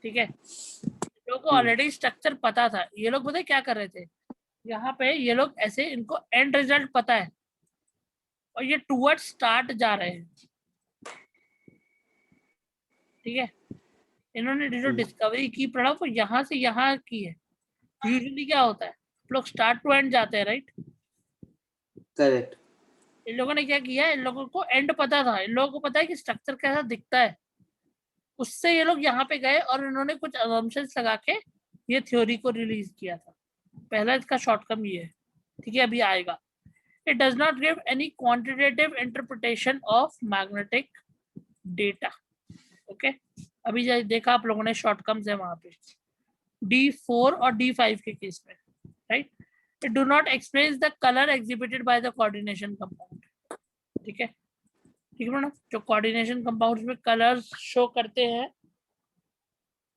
S2: ठीक है, लोगों को ऑलरेडी स्ट्रक्चर पता था। ये लोग पता है क्या कर रहे थे, यहाँ पे ये लोग ऐसे, इनको एंड रिजल्ट पता है और ये टूवर्ड स्टार्ट जा रहे हैं। ठीक है, इन्होंने जो डिस्कवरी की प्रणव वो यहाँ से यहाँ की है। यूजुअली क्या होता है, लोग स्टार्ट टू एंड जाते हैं राइट।
S3: करेक्ट।
S2: इन लोगों ने क्या किया, इन लोगों को एंड पता था, इन लोगों को पता है कि स्ट्रक्चर कैसा दिखता है, उससे ये लोग यहाँ पे गए और इन्होंने कुछ असम्पशंस लगा के ये थ्योरी को रिलीज किया था। पहला इसका शॉर्टकम ये है। ठीक है, अभी आएगा। It does not give any quantitative interpretation of magnetic data. Okay, अभी देखा आप लोगों ने शॉर्टकम्स है वहां पे D4 और D5 के केस में right. It do not explain the color exhibited by the coordination compound. ठीक है ठीक है ना, जो कोऑर्डिनेशन कंपाउंड्स में कलर्स शो करते हैं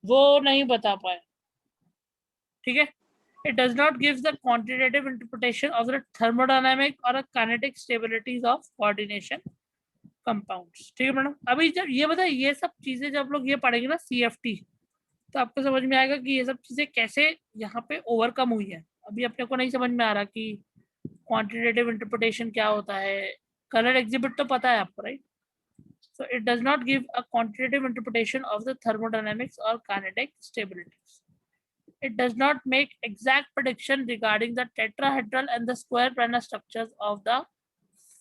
S2: वो नहीं बता पाए। ठीक है, it does not give the quantitative interpretation of the thermodynamic or a kinetic stabilities of coordination compounds. ठीक है मैडम, अभी जब ये बताए ये सब चीजें जब लोग ये पढ़ेंगे ना CFT, तो आपको समझ में आएगा कि ये सब चीजें कैसे यहाँ पे ओवरकम हुई है। अभी अपने को नहीं समझ में आ रहा कि क्वांटिटेटिव इंटरप्रिटेशन क्या होता है, कलर एग्जिबिट तो पता है आपको right. So it does not give a quantitative interpretation of the thermodynamics or kinetic stabilities. It does not make exact prediction regarding the tetrahedral and the square planar structures of the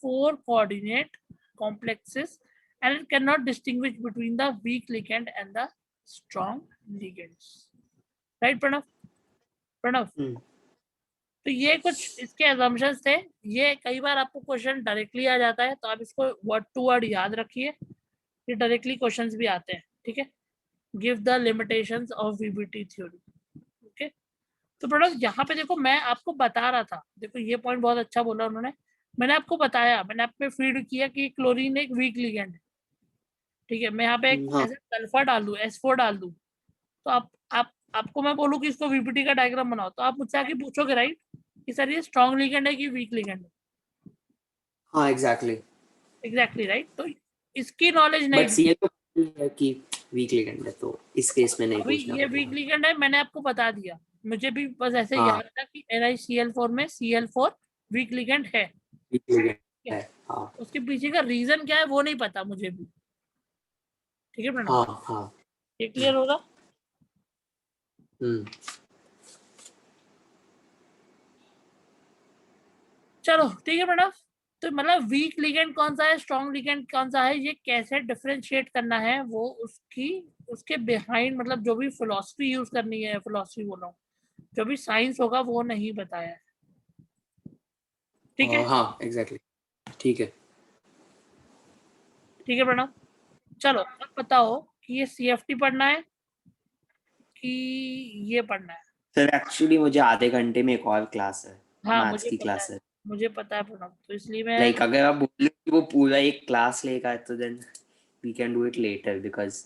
S2: 4 coordinate complexes, and it cannot distinguish between the weak ligand and the strong ligands. Right, Pranav? तो ये कुछ इसके assumptions थे। ये कई बार आपको question directly आ जाता है, तो आप इसको वर्ड टू वर्ड याद रखिए, ये डायरेक्टली क्वेश्चंस भी आते हैं। ठीक है, give the limitations of VBT theory. Okay, तो प्रोडक्ट यहाँ पे देखो मैं आपको बता रहा था, देखो ये पॉइंट बहुत अच्छा बोला उन्होंने, मैंने आपको बताया, मैंने आप पे फीड किया कि क्लोरीन एक वीक लिगेंड है, ठीक है, मैं यहाँ पे
S3: हाँ
S2: ऐसे सल्फर डाल दूं, S4 डाल दूं, तो आप आपको मैं बोलूँ कि इसको VPT का डायग्राम बनाओ, तो आप मुझसे आके पूछोगे राइट कि सर ये स्ट्रॉन्ग लिगेंड है कि वीक लिगेंड है,
S3: हाँ एग्जैक्टली।
S2: Exactly right. तो इसकी नॉलेज नहीं
S3: बट
S2: थी,
S3: सीएल तो है कि वीक लिगेंड है, तो इस केस में नहीं
S2: अभी
S3: पूछना
S2: ये
S3: पड़ेगा।
S2: वीक लिगेंड है, मैंने आपको बता दिया, मुझे भी बस ऐसे
S3: हाँ
S2: याद था कि NiCl4 में Cl4 वीक लिगेंड है,
S3: वीक लिगेंड
S2: ठीक है?
S3: है। हाँ
S2: उसके पीछे का रीजन क्या है वो नहीं पता मुझे भी, ठीक है प्रणव,
S3: हाँ हाँ।
S2: ये क्लियर होगा।
S3: हम्म।
S2: चलो ठीक है प्रणव, तो मतलब वीक लिगेंड कौन सा है, स्ट्रॉन्ग लिगेंड कौन सा है, ये कैसे डिफरेंशिएट करना है, वो उसकी उसके बिहाइंड मतलब जो भी फिलोसफी यूज करनी है, फिलोसफी बोल रहा हूँ, जो भी साइंस होगा वो नहीं बताया है, ठीक है।
S3: हाँ एग्जैक्टली। ठीक है।
S2: ठीक है प्रणव, चलो अब बताओ कि ये CFT पढ़ना है कि ये पढ़ना है।
S3: सर एक्चुअली मुझे आधे घंटे में एक और क्लास है,
S2: हाँ
S3: मैथ्स की क्लास है।
S2: मुझे पता है प्रणव, तो इसलिए मैं,
S3: लाइक अगर आप बोले कि वो पूरा एक क्लास लेगा तो then we can do it later, because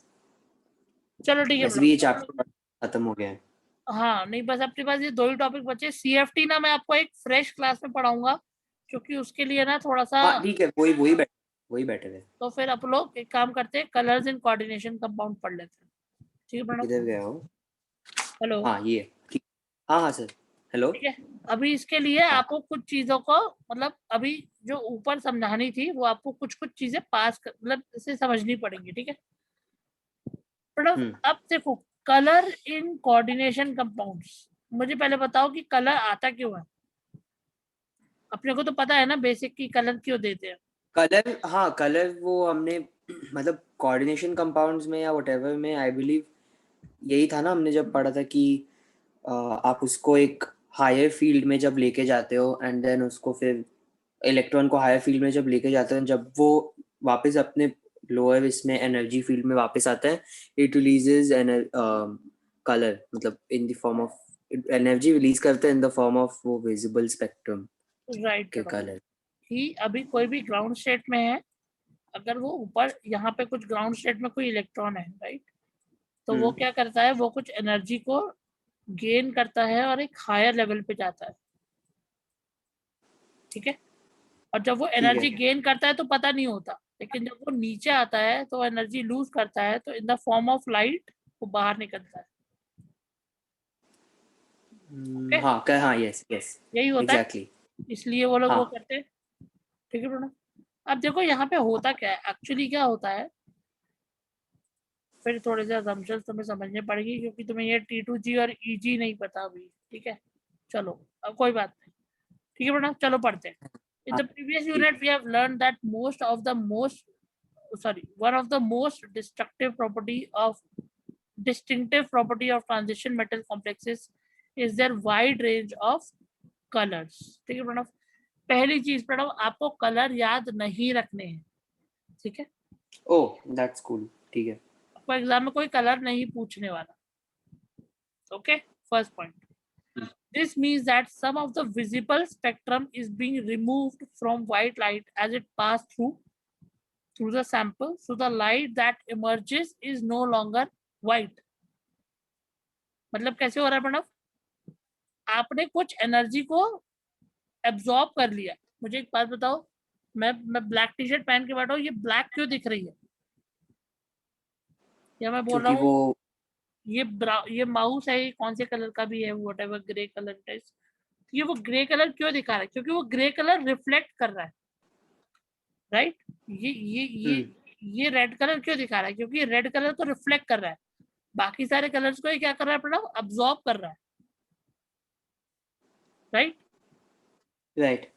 S2: चलो ठीक है
S3: वैसे भी ये
S2: प्रणव,
S3: चैप्टर खत्म हो गया है।
S2: हाँ नहीं बस अपने पास ये दो ही टॉपिक बचे, CFT ना मैं आपको एक फ्रेश क्लास में पढ़ाऊंगा, क्योंकि उसके लिए ना थोड़ा सा,
S3: हाँ ठीक है, वही बेटर है।
S2: तो फिर आप लोग एक काम करते हैं, कलर्स इन कोऑर्डिनेशन कंपाउंड पढ़ लेते हैं, ठीक है प्रणव।
S3: किधर गए हो?
S2: हेलो,
S3: हाँ ये ठीक। हाँ हाँ सर। हेलो।
S2: ठीक है, अभी इसके लिए
S3: हाँ
S2: आपको कुछ चीजों को, मतलब अभी जो ऊपर समझानी थी वो आपको कुछ कुछ चीजें मतलब इसे समझनी पड़ेंगी, ठीक है प्रणव।
S3: हम्म।
S2: अब देखो, कलर इन कोऑर्डिनेशन कंपाउंड्स, मुझे पहले बताओ कि कलर आता क्यों है, अपने को तो पता है ना बेसिक की कलर क्यों देते हैं।
S3: कलर, हाँ कलर वो हमने मतलब कोऑर्डिनेशन कंपाउंड्स में या व्हाटएवर में आई बिलीव यही था ना, हमने जब पढ़ा था कि आप उसको एक हायर फील्ड में जब लेके जाते हो एंड देन उसको फिर इलेक्ट्रॉन को हायर फील्ड में जब लेके जाते हो, जब वो वापस अपने लोअर इसमें एनर्जी फील्ड में वापस आता है, इट रिलीजेस कलर, मतलब in the form of energy release करता है इन द फॉर्म ऑफ वो विजिबल स्पेक्ट्रम
S2: राइट
S3: के
S2: प्रणव,
S3: कलर।
S2: कि अभी कोई भी ग्राउंड स्टेट में है, अगर वो ऊपर यहाँ पे कुछ ग्राउंड स्टेट में कोई इलेक्ट्रॉन है राइट, तो वो क्या करता है, वो कुछ एनर्जी को गेन करता है और एक हायर लेवल पे जाता है, ठीक है, और जब वो
S3: ठीक
S2: एनर्जी
S3: है।
S2: गेन करता है तो पता नहीं होता, लेकिन जब वो नीचे आता है तो एनर्जी लूज करता है, तो in the form of light वो बाहर निकलता है, ओके,
S3: हाँ हाँ यस यस
S2: यही होता है,
S3: एग्जैक्टली।
S2: इसलिए वो लोग वो
S3: हाँ
S2: करते हैं, ठीक है प्रणव। अब देखो यहाँ पे होता क्या है, एक्चुअली क्या होता है, फिर थोड़े से assumptions तुम्हें समझने पड़ेगी, क्योंकि तुम्हें ये T2G और EG नहीं पता अभी, ठीक है, चलो अब कोई बात नहीं, ठीक है प्रणव, चलो पढ़ते हैं। In
S3: हाँ
S2: the previous
S3: ठीक
S2: unit, we have learned that one of the most distinctive property of transition metal complexes is their wide range of colors, ठीक है प्रणव। पहली चीज प्रणव, आपको कलर याद नहीं रखने हैं, ठीक है,
S3: है। Oh that's cool. ठीक है।
S2: आपको एग्जाम में कोई कलर नहीं पूछने वाला, okay, first point. This means that some of the visible spectrum is being removed from white light as it passes through the sample, so the light that emerges is no longer white। मतलब कैसे हो रहा है प्रणव, आपने कुछ energy को absorb कर लिया, मुझे एक बात बताओ, मैं ब्लैक टी शर्ट पहन के बैठा हूँ, ये ब्लैक क्यों दिख रही है, या मैं बोल रहा
S3: क्योंकि
S2: हूँ
S3: वो
S2: ये माउस है, ये कौन से कलर का भी है, whatever grey colour test, ये वो ग्रे कलर क्यों दिखा रहा है, क्योंकि वो ग्रे कलर रिफ्लेक्ट कर रहा है, राइट, ये रेड कलर क्यों दिखा रहा है, क्योंकि रेड कलर तो रिफ्लेक्ट कर रहा है, बाकी सारे कलर्स को ये क्या कर रहा है प्रणव, अब्सॉर्ब कर रहा है, right.
S3: Right.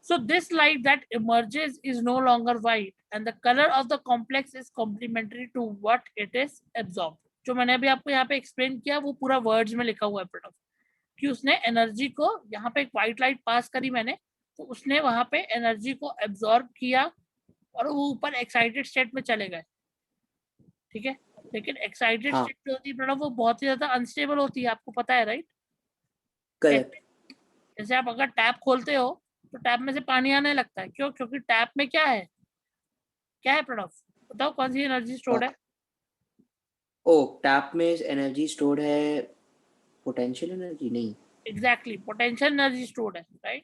S2: So this light that emerges is no longer white and the color of the complex is complementary to what it is absorbed। जो मैंने अभी आपको यहाँ पे एक्सप्लेन किया वो पूरा वर्ड्स में लिखा हुआ है प्रणव, कि उसने एनर्जी को यहाँ पे एक व्हाइट लाइट पास करी मैंने, तो उसने वहां पे एनर्जी को एब्जॉर्ब किया और वो ऊपर एक्साइटेड स्टेट में चले गए, ठीक है, लेकिन एक्साइटेड
S3: हाँ
S2: स्टेट जो होती है प्रणव वो बहुत ही ज्यादा अनस्टेबल होती है, आपको पता है राइट।
S3: करेक्ट।
S2: जैसे आप अगर टैप खोलते हो तो टैप में से पानी आने लगता है, क्यों? क्योंकि टैप में क्या है, क्या है प्रणव? बताओ कौन सी एनर्जी स्टोर्ड है?
S3: ओ, टैप में एनर्जी स्टोर्ड है, पोटेंशियल एनर्जी नहीं।
S2: एग्जैक्टली, पोटेंशियल एनर्जी स्टोर्ड है, राइट?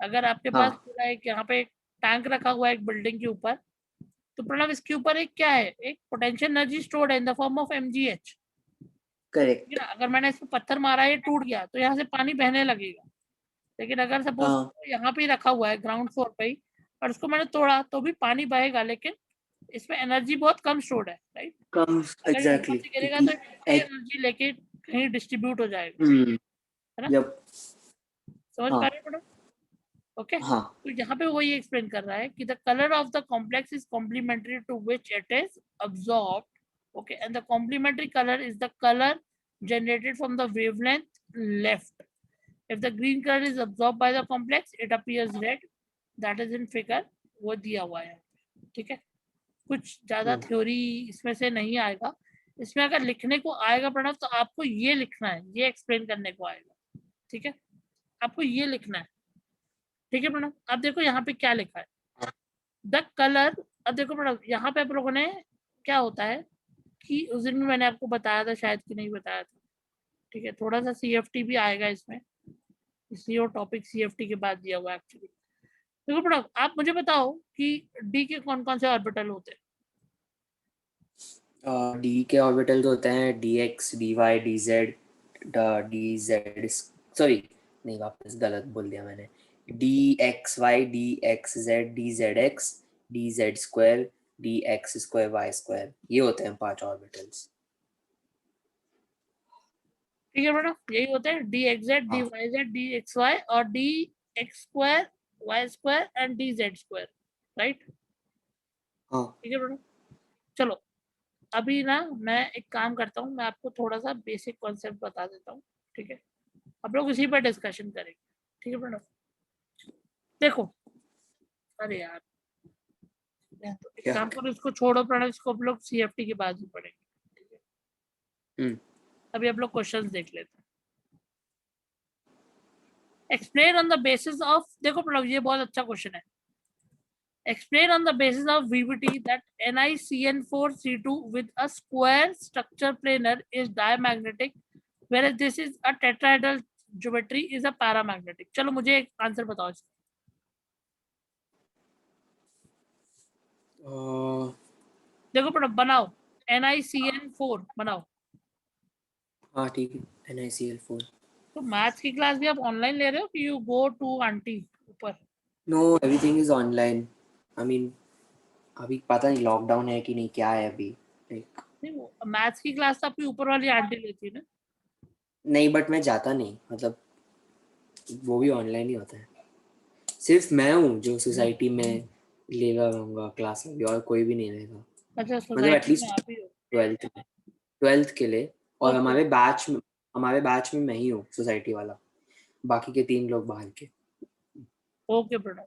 S2: अगर आपके
S3: हाँ
S2: पास पूरा एक यहाँ पे एक टैंक रखा हुआ है एक बिल्डिंग के ऊपर, तो प्रणव इसके ऊपर एक क्या है, एक पोटेंशियल एनर्जी स्टोर्ड है in the form of mgh।
S3: Correct.
S2: अगर मैंने इसमें पत्थर मारा, ये टूट गया, तो यहाँ से पानी बहने लगेगा। लेकिन अगर सपोज
S3: हाँ
S2: यहाँ पे ही रखा हुआ है ग्राउंड फ्लोर पे ही, और उसको मैंने तोड़ा, तो भी पानी बहेगा, लेकिन इसमें एनर्जी बहुत कम स्टोर्ड है, राइट?
S3: कम,
S2: अगर ये ऊपर
S3: एग्जैक्टली
S2: से गिरेगा
S3: क्योंकि
S2: तो पूरी एनर्जी लेके कहीं डिस्ट्रीब्यूट हो जाएगा,
S3: हम्म,
S2: है ना?
S3: जब
S2: समझ पा
S3: हाँ
S2: रहे हो? ओके,
S3: हाँ
S2: तो यहाँ पे वही एक्सप्लेन कर रहा है कि the colour of the complex is complementary to which it is absorbed, okay, and the complementary color is the color generated from the wavelength left. If the green color is absorbed by the complex, it appears red. That is in figure, वो दिया हुआ है, ठीक है? कुछ ज्यादा theory इसमें से नहीं आएगा। इसमें अगर लिखने को आएगा प्रणव, तो आपको ये लिखना है, ये एक्सप्लेन करने को आएगा, ठीक है? आपको ये लिखना है, ठीक है प्रणव? अब देखो यहाँ पे क्या लिखा है, द कलर। अब देखो प्रणव, यहाँ पे आप लोगों ने क्या होता है कि उस दिन मैंने आपको बताया था शायद, कि नहीं बताया था, ठीक है? थोड़ा सा CFT भी आएगा इसमें, इसलिए वो टॉपिक CFT के बाद दिया हुआ है एक्चुअली। देखो प्रणव, आप मुझे बताओ कि डी के कौन कौन से ऑर्बिटल होते हैं?
S3: डी के ऑर्बिटल्स होते हैं D x, d y, d z, d z, sorry नहीं, वापस गलत बोल दिया मैंने। D x y, d x Z, d z x, d Z square, d x square, Y square, ये होते हैं 5 ऑर्बिटल्स।
S2: ठीक है प्रणव, यही होते हैं डी एक्स जेड, डी
S3: हाँ
S2: Y Z, D x Y, और D x square, Y square and D Z square, right?
S3: हाँ
S2: ठीक है प्रणव, चलो अभी ना मैं एक काम करता हूँ, मैं आपको थोड़ा सा बेसिक कॉन्सेप्ट बता देता हूँ, ठीक है? आप लोग इसी पर डिस्कशन करेंगे, ठीक है प्रणव? देखो, अरे यार, तो एक
S3: क्या?
S2: काम करो, इसको छोड़ो प्रणव, इसको आप लोग CFT के बाद ही पढ़ेंगे, ठीक है?
S3: हम्म,
S2: अभी आप लोग क्वेश्चंस देख लेते हैं। Explain on the basis of, देखो प्रणव ये बहुत अच्छा क्वेश्चन है। Explain on the basis of VBT that NiCN4C2 with a square structure planar is diamagnetic, whereas this is a tetrahedral geometry is a paramagnetic. चलो मुझे एक आंसर बताओ इसका। देखो प्रणव, बनाओ, NiCN4 बनाओ।
S3: हाँ ठीक है, NiCl4।
S2: तो मैथ्स की क्लास भी आप ऑनलाइन ले रहे हो कि यू गो टू आंटी ऊपर?
S3: No, everything is online. I mean अभी पता नहीं लॉकडाउन है कि नहीं, क्या है अभी, लाइक
S2: नहीं, वो मैथ्स की क्लास तो आपकी ऊपर वाली आंटी लेती है ना?
S3: नहीं, बट मैं जाता नहीं, मतलब वो भी ऑनलाइन ही होता है। सिर्फ मैं हूँ जो सोसाइटी में लेगा रहूँगा क्लास, अभी और कोई भी नहीं रहेगा,
S2: अच्छा,
S3: मतलब
S2: सोसाइटी में
S3: एटलीस्ट
S2: आप ही हो?
S3: 12th के लिए। और
S2: ओके,
S3: हमारे बैच में मैं ही हूँ सोसाइटी वाला, बाकी के 3 लोग बाहर के।
S2: ओके प्रणव।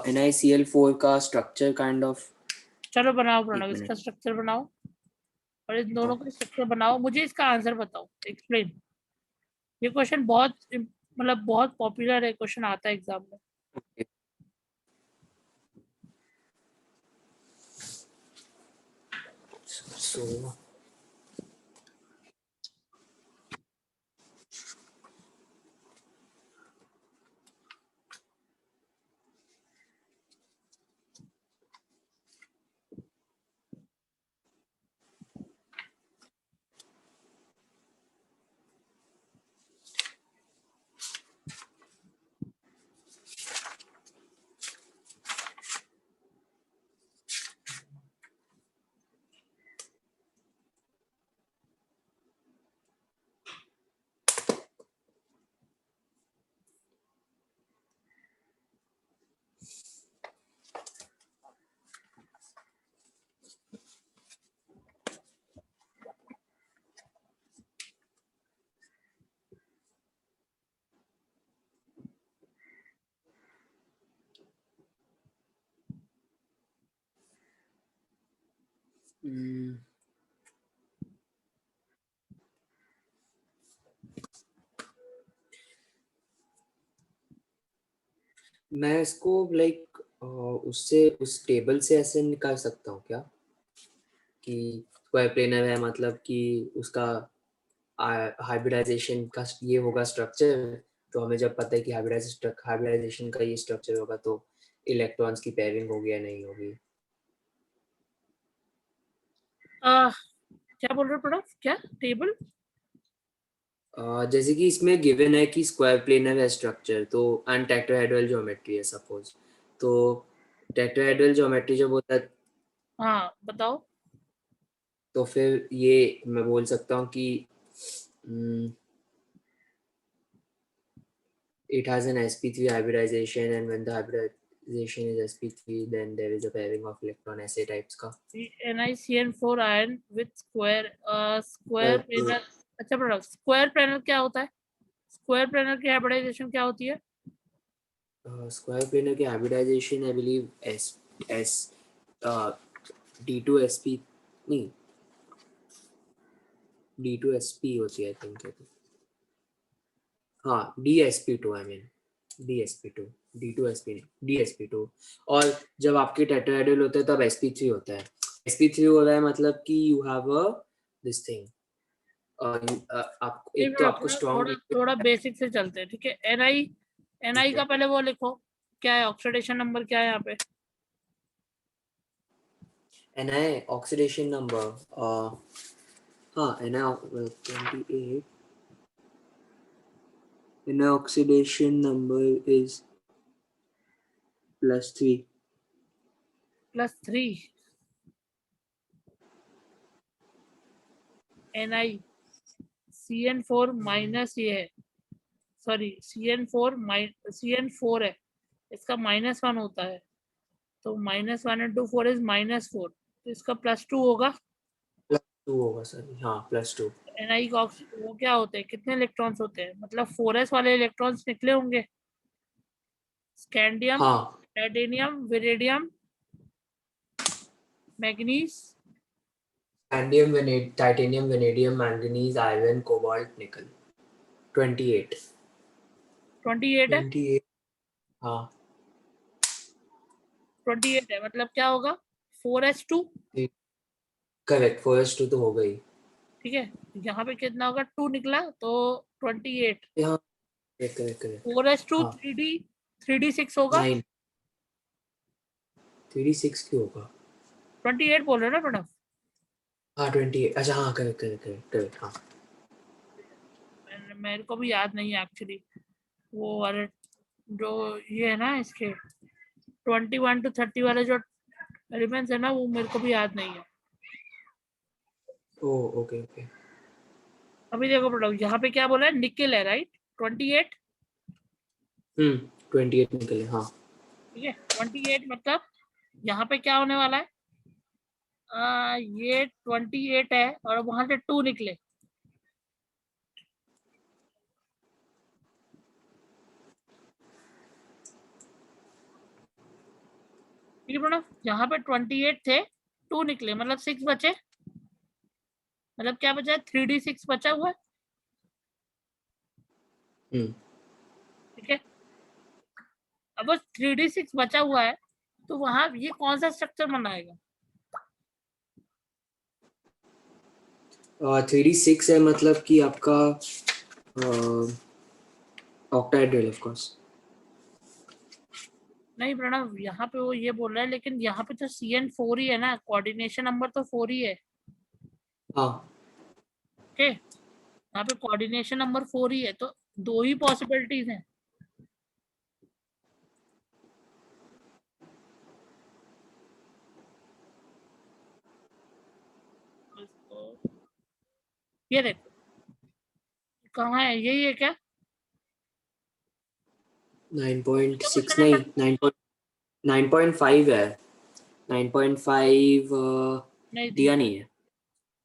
S3: NiCl4 का स्ट्रक्चर काइंड ऑफ,
S2: चलो बनाओ
S3: एक
S2: प्रणव, इसका
S3: मिनट।
S2: स्ट्रक्चर बनाओ, और इन
S3: हाँ
S2: दोनों का स्ट्रक्चर बनाओ, मुझे इसका आंसर बताओ, एक्सप्लेन। ये क्वेश्चन बहुत मतलब बहुत पॉपुलर है, क्वेश्चन आता है एग्जाम में।
S3: सो
S1: मैं इसको लाइक उससे उस टेबल से ऐसे निकाल सकता हूँ क्या कि स्क्वायर प्लेनर है मतलब कि उसका हाइब्रिडाइजेशन का ये होगा स्ट्रक्चर, तो हमें जब पता है कि हाइब्रिडाइजेशन का ये स्ट्रक्चर होगा तो इलेक्ट्रॉन्स की पेयरिंग होगी या नहीं होगी।
S2: क्या बोल रहे हो प्रणव, क्या टेबल?
S1: जैसे कि इसमें गिवन है कि स्क्वायर प्लेनर है स्ट्रक्चर तो एंड टेट्राहेड्रल ज्योमेट्री है सपोज, तो टेट्राहेड्रल ज्योमेट्री जब होता है
S2: हाँ बताओ।
S1: तो फिर ये मैं बोल सकता हूँ कि it has an sp3 hybridization and when the hybridization is sp3 then there is a pairing of electron ऐसे types का।
S2: NiCN4 ion with square planar। अच्छा प्रणव, स्क्वायर प्लेनर क्या होता है? स्क्वायर प्लेनर की हाइब्रिडाइजेशन क्या होती है?
S1: स्क्वायर प्लेनर की hybridization I believe S S d2sp नहीं d2sp होती है आई थिंक। हाँ dsp2 I mean dsp2 d2sp नहीं dsp2। और जब आपके टेट्राहेड्रल होता है तब sp3 होता है। sp3 हो रहा है मतलब कि you have a this thing आप एक तो आपको
S2: थोड़ा थोड़ा
S1: स्ट्रॉन्ग
S2: बेसिक से चलते हैं, ठीक है। एनआई का पहले वो लिखो, क्या है ऑक्सीडेशन नंबर, क्या है यहाँ पे?
S1: ni oxidation number हाँ ni 28 ni oxidation number is +3
S2: +3। NiCN4 minus ये है, सॉरी CN4 है, इसका -1 होता है, तो -1 × 4 इज -4, तो इसका +2 होगा।
S1: +2 होगा सर, हाँ +2।
S2: Ni का वो क्या होते हैं, कितने इलेक्ट्रॉन्स होते हैं, मतलब 4s वाले इलेक्ट्रॉन्स निकले होंगे। स्कैंडियम,
S1: हाँ
S2: titanium, vanadium, manganese,
S1: scandium titanium vanadium manganese iron cobalt nickel 28
S2: 28 है।
S1: 28 हाँ
S2: 28 है मतलब क्या होगा, 4s2।
S1: करेक्ट 4s2 तो हो गई।
S2: ठीक है, यहाँ पे कितना होगा, 2 निकला तो 28।
S1: हाँ करेक्ट करेक्ट करेक्ट
S2: 4s2
S1: हाँ
S2: 3d6 होगा।
S1: 9 3d6 क्यों होगा?
S2: 28 बोल रहे हो ना प्रणव?
S1: हाँ 28 अच्छा हाँ करेक्ट करेक्ट करेक्ट करेक्ट हाँ
S2: मेरे को भी याद नहीं है एक्चुअली, वो वाले जो ये है ना इसके 21 to 30 वाले जो एलिमेंट्स है ना, वो मेरे को भी याद नहीं है।
S1: ओ ओके ओके
S2: अभी देखो प्रणव, यहाँ पे क्या बोला है, निकल है राइट, 28।
S1: 28 निकले हाँ।
S2: ठीक है, 28 मतलब यहाँ पे क्या होने वाला है, ये 28 है और वहां से 2 निकले, ठीक है प्रणव, यहाँ पे 28 थे, 2 निकले मतलब 6 बचे, मतलब क्या बचा है, 3d6 बचा हुआ है। ठीक है, अब वो 3d6 बचा हुआ है, तो वहां ये कौन सा स्ट्रक्चर बनाएगा?
S1: 3d6 है मतलब कि आपका ऑक्टाहेड्रल ऑफ कोर्स।
S2: नहीं प्रणव, यहाँ पे वो ये बोल रहा है, लेकिन यहाँ पे तो CN4 ही है ना, कोऑर्डिनेशन नंबर तो 4 ही है।
S1: हाँ
S2: ओके, यहाँ पे कोऑर्डिनेशन नंबर 4 ही है, तो 2 ही पॉसिबिलिटीज हैं। ये देखो कहाँ है, यही है क्या?
S1: 9.6
S2: क्वेश्चन है
S1: नहीं 9.5 है 9.5
S2: नहीं
S1: दिया
S2: दिया।
S1: नहीं है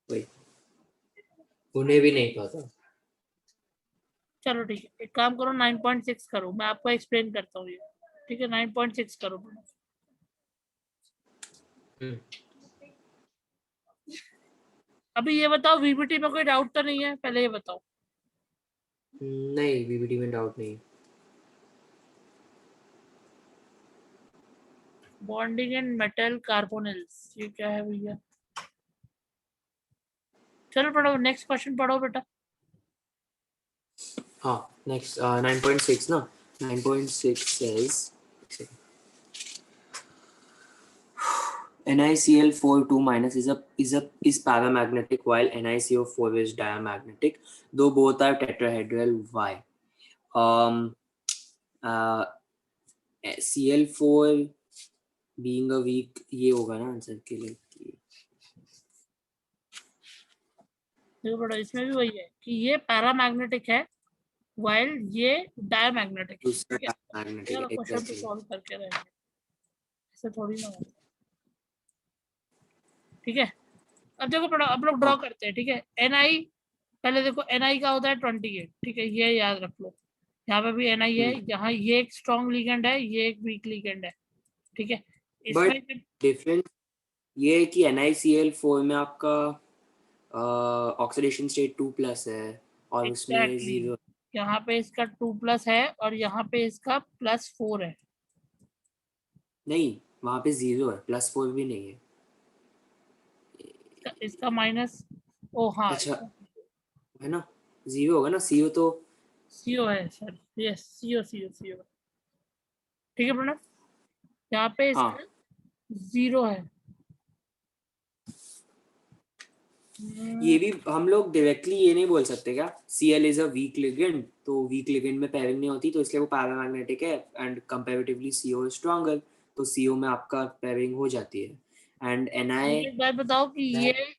S1: वही उन्हें भी नहीं पता।
S2: चलो ठीक है, एक काम करो 9.6 करो, मैं आपको एक्सप्लेन करता हूँ ये। ठीक है, 9.6 करो। अभी ये बताओ, VBT में कोई डाउट तो नहीं है, पहले ये बताओ।
S1: नहीं वीबीटी में डाउट नहीं।
S2: बॉन्डिंग इन मेटल कार्बोनिल्स, ये क्या है भैया? चलो पढ़ो, नेक्स्ट क्वेश्चन पढ़ो बेटा।
S1: हाँ, next 9.6 ना, 9.6 says NiCl4 2- is paramagnetic while NiCO4 is diamagnetic, though both are tetrahedral. Why? uh, Cl4 being a weak, ये होगा ना आंसर के लिए।
S2: देखो बेटा, इसमें भी वही है कि ये पैरामैग्नेटिक है while ये डायमैग्नेटिक है।
S1: दूसरा
S2: ठीक है,
S1: diamagnetic
S2: यार
S1: है,
S2: क्वेश्चन तो
S1: exactly.
S2: सॉल्व करके रहेंगे, ऐसे थोड़ी ना होता है। ठीक है, अब देखो बेटा, अब लोग ड्रॉ
S1: हाँ,
S2: करते हैं। ठीक है, Ni पहले देखो, Ni का होता है 28। ठीक है, ये याद रख लो। यहाँ पे भी Ni है, यहाँ ये एक स्ट्रॉन्ग लिगेंड है, ये एक वीक लिगेंड है। ठीक है,
S1: बट
S2: इसमें
S1: डिफरेंस ये है कि NiCl4 में आपका ऑक्सीडेशन स्टेट 2+ है और उसमें
S2: एग्जैक्टली
S1: 0।
S2: यहाँ पे इसका 2+ है और यहाँ पे इसका +4 है।
S1: नहीं, वहां पे 0 है, +4 भी नहीं है।
S2: इसका माइनस, ओ हाँ,
S1: अच्छा, है ना, 0 होगा ना, CO तो
S2: CO है सर, यस, CO। ठीक है प्रणव, यहाँ पे
S1: हाँ।
S2: इसका 0 है।
S1: ये भी हम लोग डायरेक्टली ये नहीं बोल सकते क्या, Cl is a week ligand, तो वीक लिगेंड में पेयरिंग नहीं होती, तो इसलिए वो पैरामैग्नेटिक है, and comparatively CO is stronger, तो CO में आपका पेयरिंग हो जाती है। एंड
S2: मुझे एक बात बताओ कि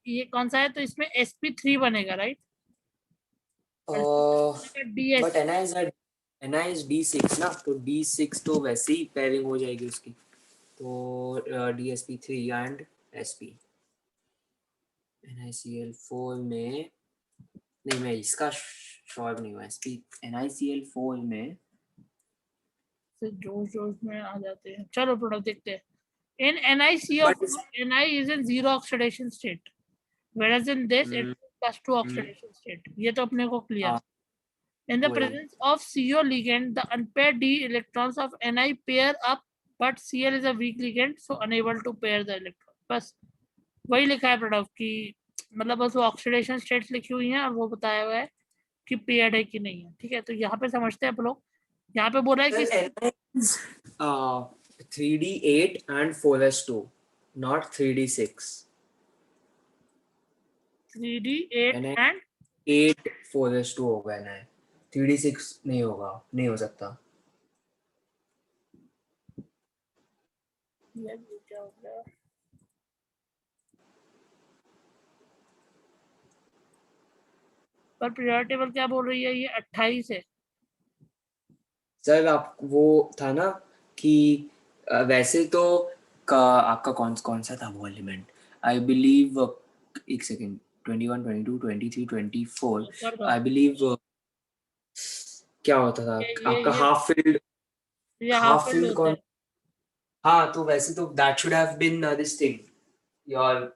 S2: ये कौन सा है, तो इसमें sp3 बनेगा, right? DS।
S1: But Na is D6 ना, तो D6 तो वैसे ही पेयरिंग हो जाएगी उसकी, तो DsP3 एंड SP। NiCl4 में नहीं, मैं इसका श्योर नहीं हुआ, SP NiCl4 में
S2: से जोश में आ जाते हैं। चलो प्रोडक्ट देखते हैं। In
S1: but
S2: NiCO4, Ni is in 0 oxidation state, whereas in this it is +2 oxidation state। ये तो अपने को क्लियर।
S1: हाँ,
S2: In the
S1: वही।
S2: presence of CO ligand, the unpaired d electrons of Ni pair up, but Cl is a weak ligand, so unable to pair the electron। बस वही लिखा है प्रोडक्ट की, मतलब बस वो ऑक्सीडेशन स्टेट्स लिखी हुई हैं और वो बताया हुआ है कि पेयर्ड है कि नहीं है। ठीक है, तो यहाँ पे समझते हैं आप लोग। यहाँ पे बोल रहा है कि
S1: Ni is 3D8 and 4s2, not 3D6।
S2: 3D8
S1: Ni
S2: and
S1: 8 4s2 होगा, Ni 3D6 नहीं होगा, नहीं हो सकता।
S2: ये क्या हो गया? पर पीरियोडिक टेबल क्या बोल रही है, ये 28 है।
S1: सर आप वो था ना कि वैसे तो आपका कौन कौन सा था वो एलिमेंट, आई बिलीव, एक सेकेंड, 21 22 23 24 आई बिलीव, क्या होता था आपका
S2: ये
S1: half filled,
S2: half
S1: half
S2: filled
S1: filled
S2: होता
S1: कौन।
S2: है।
S1: हाँ, तो वैसे तो that should have been this thing, your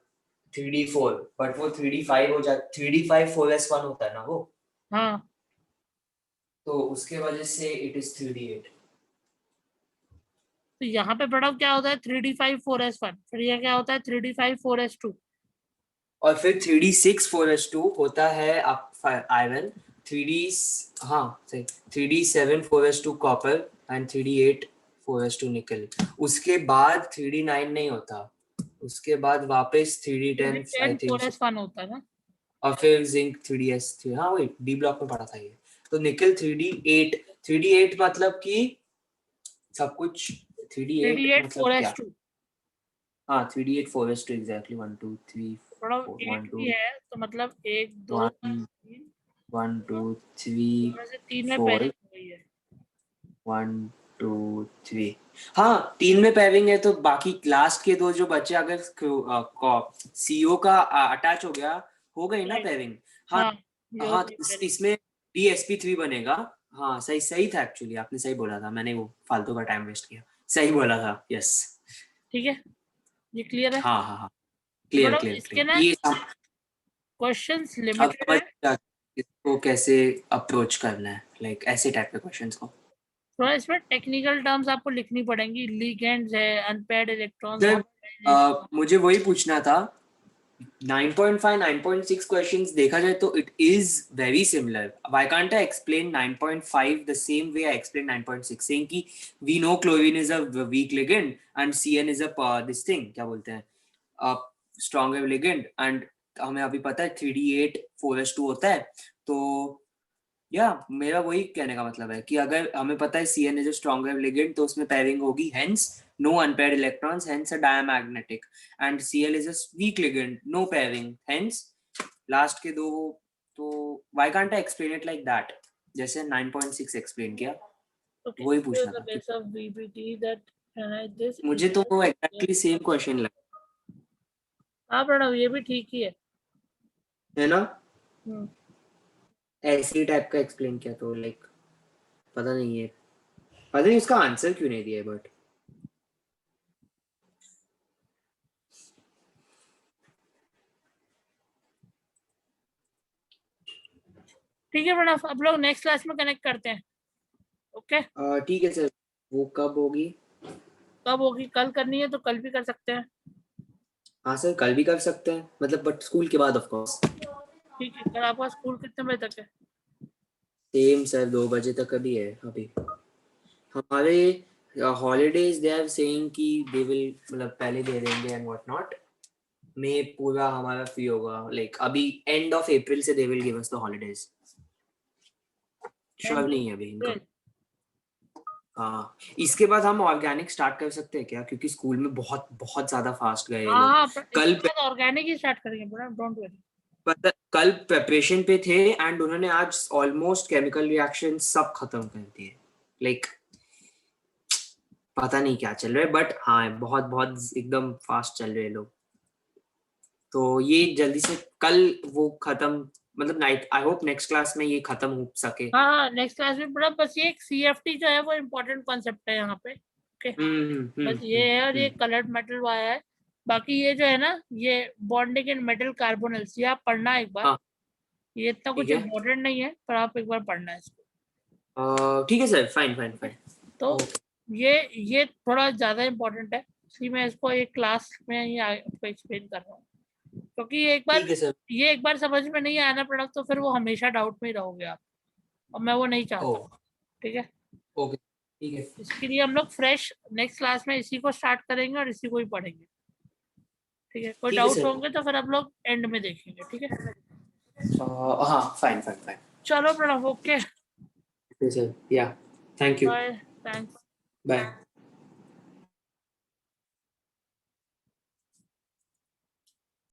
S1: 3D4, but वो 3D5 हो जाता, 3D5 4s1 होता है ना वो,
S2: हाँ,
S1: तो उसके वजह से इट इज 3D8।
S2: तो यहाँ पे प्रोडक्ट क्या होता है 3D5 4s1, फिर ये क्या होता है 3D5 4s2।
S1: और फिर 3D6 4s2 होता है आप आयरन, 3D, हाँ सही, 3D7 4s2 copper and 3D8 4s2 निकल। उसके बाद 3D9 नहीं होता, उसके बाद वापस 3D10 आई
S2: 3D10
S1: थिंक,
S2: 4s1 होता है ना।
S1: और फिर जिंक 3DS3, हाँ वही डी ब्लॉक में पढ़ा था ये। तो निकल 3D8 मतलब कि सब कुछ 3D8
S2: 3D8
S1: मतलब क्या,
S2: 4s2,
S1: हाँ 3D8 4s2 एग्जैक्टली, 1 2 3
S2: प्रोडक्ट
S1: 4 1
S2: 8
S1: 2
S2: भी है, तो मतलब 1 2
S1: 1
S2: 3,
S1: 1 2 3
S2: में से 3 में
S1: 4
S2: पेयरिंग हो गई है।
S1: 1 2 3, हाँ 3 में पेयरिंग है, तो बाकी लास्ट के दो जो बचे, अगर सीओ का अटैच हो गया, हो गई ना पेयरिंग। हाँ
S2: हाँ, ये हो
S1: हाँ,
S2: गई
S1: तो
S2: पेयरिंग।
S1: इसमें DsP3 बनेगा। हाँ सही सही था, एक्चुअली आपने सही बोला था, मैंने वो फालतू का टाइम वेस्ट किया, सही बोला था, यस।
S2: ठीक है, ये क्लियर है।
S1: हाँ हाँ हाँ,
S2: तो
S1: क्लियर
S2: मैडम
S1: क्लियर
S2: इसके
S1: क्लियर,
S2: ना
S1: ये
S2: क्वेश्चंस
S1: अब
S2: लिमिटेड
S1: समझ
S2: है।
S1: गया इसको कैसे अप्रोच करना है, लाइक ऐसे टाइप के क्वेश्चंस को।
S2: थोड़ा इसमें टेक्निकल टर्म्स आपको लिखनी पड़ेंगी, लिगेंड्स है, अनपेयर्ड इलेक्ट्रॉन्स।
S1: सर मुझे वही पूछना था, 9.5 9.6 questions देखा जाए तो it is very similar. Why can't I explain 9.5 the same way I explained 9.6, saying कि we know chlorine is a weak ligand and CN is a this thing क्या बोलते हैं stronger ligand, and हमें अभी पता है 3D8 4s2 होता है, तो या मेरा वही कहने का मतलब है कि अगर हमें पता है CN is a stronger ligand तो उसमें pairing होगी, hence no unpaired electrons, hence a diamagnetic, and Cl is a weak ligand, no pairing, hence last के दो, तो why can't I explain it like that, जैसे 9.6 explain किया,
S2: Okay,
S1: वही
S2: so
S1: पूछना
S2: the
S1: था।
S2: base of VBT that this
S1: मुझे तो exactly same question लगा,
S2: हाँ प्रणव ये भी ठीक ही
S1: है ना,
S2: है।
S1: ऐसे ही टाइप का एक्सप्लेन किया, तो लाइक पता नहीं है, पता नहीं उसका आंसर क्यों नहीं दिया, बट
S2: ठीक है प्रणव, अब लोग नेक्स्ट क्लास में कनेक्ट करते हैं। ओके
S1: ठीक है सर, वो कब होगी?
S2: कब होगी, कल करनी है तो कल भी कर सकते हैं।
S1: हाँ सर, कल भी कर सकते हैं, मतलब बट स्कूल के बाद ऑफ कोर्स।
S2: ठीक है, कल आपका स्कूल कितने बजे तक है?
S1: सेम सर, 2 बजे तक अभी है। अभी हमारे हॉलीडेज दे आर सेइंग कि दे विल, मतलब पहले दे देंगे एंड व्हाट नॉट, मई पूरा हमारा फ्री होगा, लाइक अभी एंड ऑफ अप्रैल से they will give us the holidays, sure नहीं है अभी इनका। हाँ, इसके बाद हम ऑर्गेनिक स्टार्ट कर सकते हैं क्या, क्योंकि स्कूल में बहुत बहुत ज्यादा फास्ट गए ये लोग।
S2: हाँ
S1: कल
S2: ऑर्गेनिक ही स्टार्ट करेंगे प्रणव, डोंट वरी।
S1: पता, कल प्रेपरेशन पे थे एंड उन्होंने आज ऑलमोस्ट केमिकल रिएक्शन सब खत्म कर दिए, लाइक पता नहीं क्या चल रहा है, बट हाँ बहुत बहुत एकदम फास्ट चल रहे हैं लोग, तो ये जल्दी से कल वो खत्म, मतलब night, I hope next class में ये खत्म हो सके।
S2: हाँ नेक्स्ट क्लास में प्रणव, बस ये CFT जो है वो इम्पोर्टेंट कॉन्सेप्ट है यहाँ पे। ओके बस ये है, और ये कलर्ड मेटल वाया है, बाकी ये जो है ना ये बॉन्डिंग इन मेटल कार्बोनल्स, ये आप पढ़ना एक बार।
S1: हाँ,
S2: ये इतना कुछ
S1: ठीक है।
S2: इम्पोर्टेंट नहीं है, पर आप एक बार पढ़ना है इसको।
S1: ठीक है सर, फाइन फाइन फाइन।
S2: तो ये थोड़ा ज्यादा इम्पोर्टेंट है, इसलिए मैं इसको एक क्लास में ही आपको एक्सप्लेन कर रहा हूँ, क्योंकि
S1: ठीक है सर।
S2: ये एक बार समझ में नहीं आया ना प्रोडक्ट, तो फिर वो हमेशा डाउट में ही रहोगे आप, और मैं वो नहीं चाहता। ठीक है,
S1: ओके ठीक है।
S2: इसके लिए हम लोग फ्रेश नेक्स्ट क्लास में इसी को स्टार्ट करेंगे और इसी को ही पढ़ेंगे। ठीक है, कोई
S1: ठीक है
S2: डाउट
S1: सर।
S2: होंगे तो फिर हम लोग एंड में देखेंगे। ठीक है,
S1: हाँ फाइन फाइन फाइन।
S2: चलो प्रणव, ओके
S1: सर, या thank you,
S2: bye, thanks.
S1: Bye.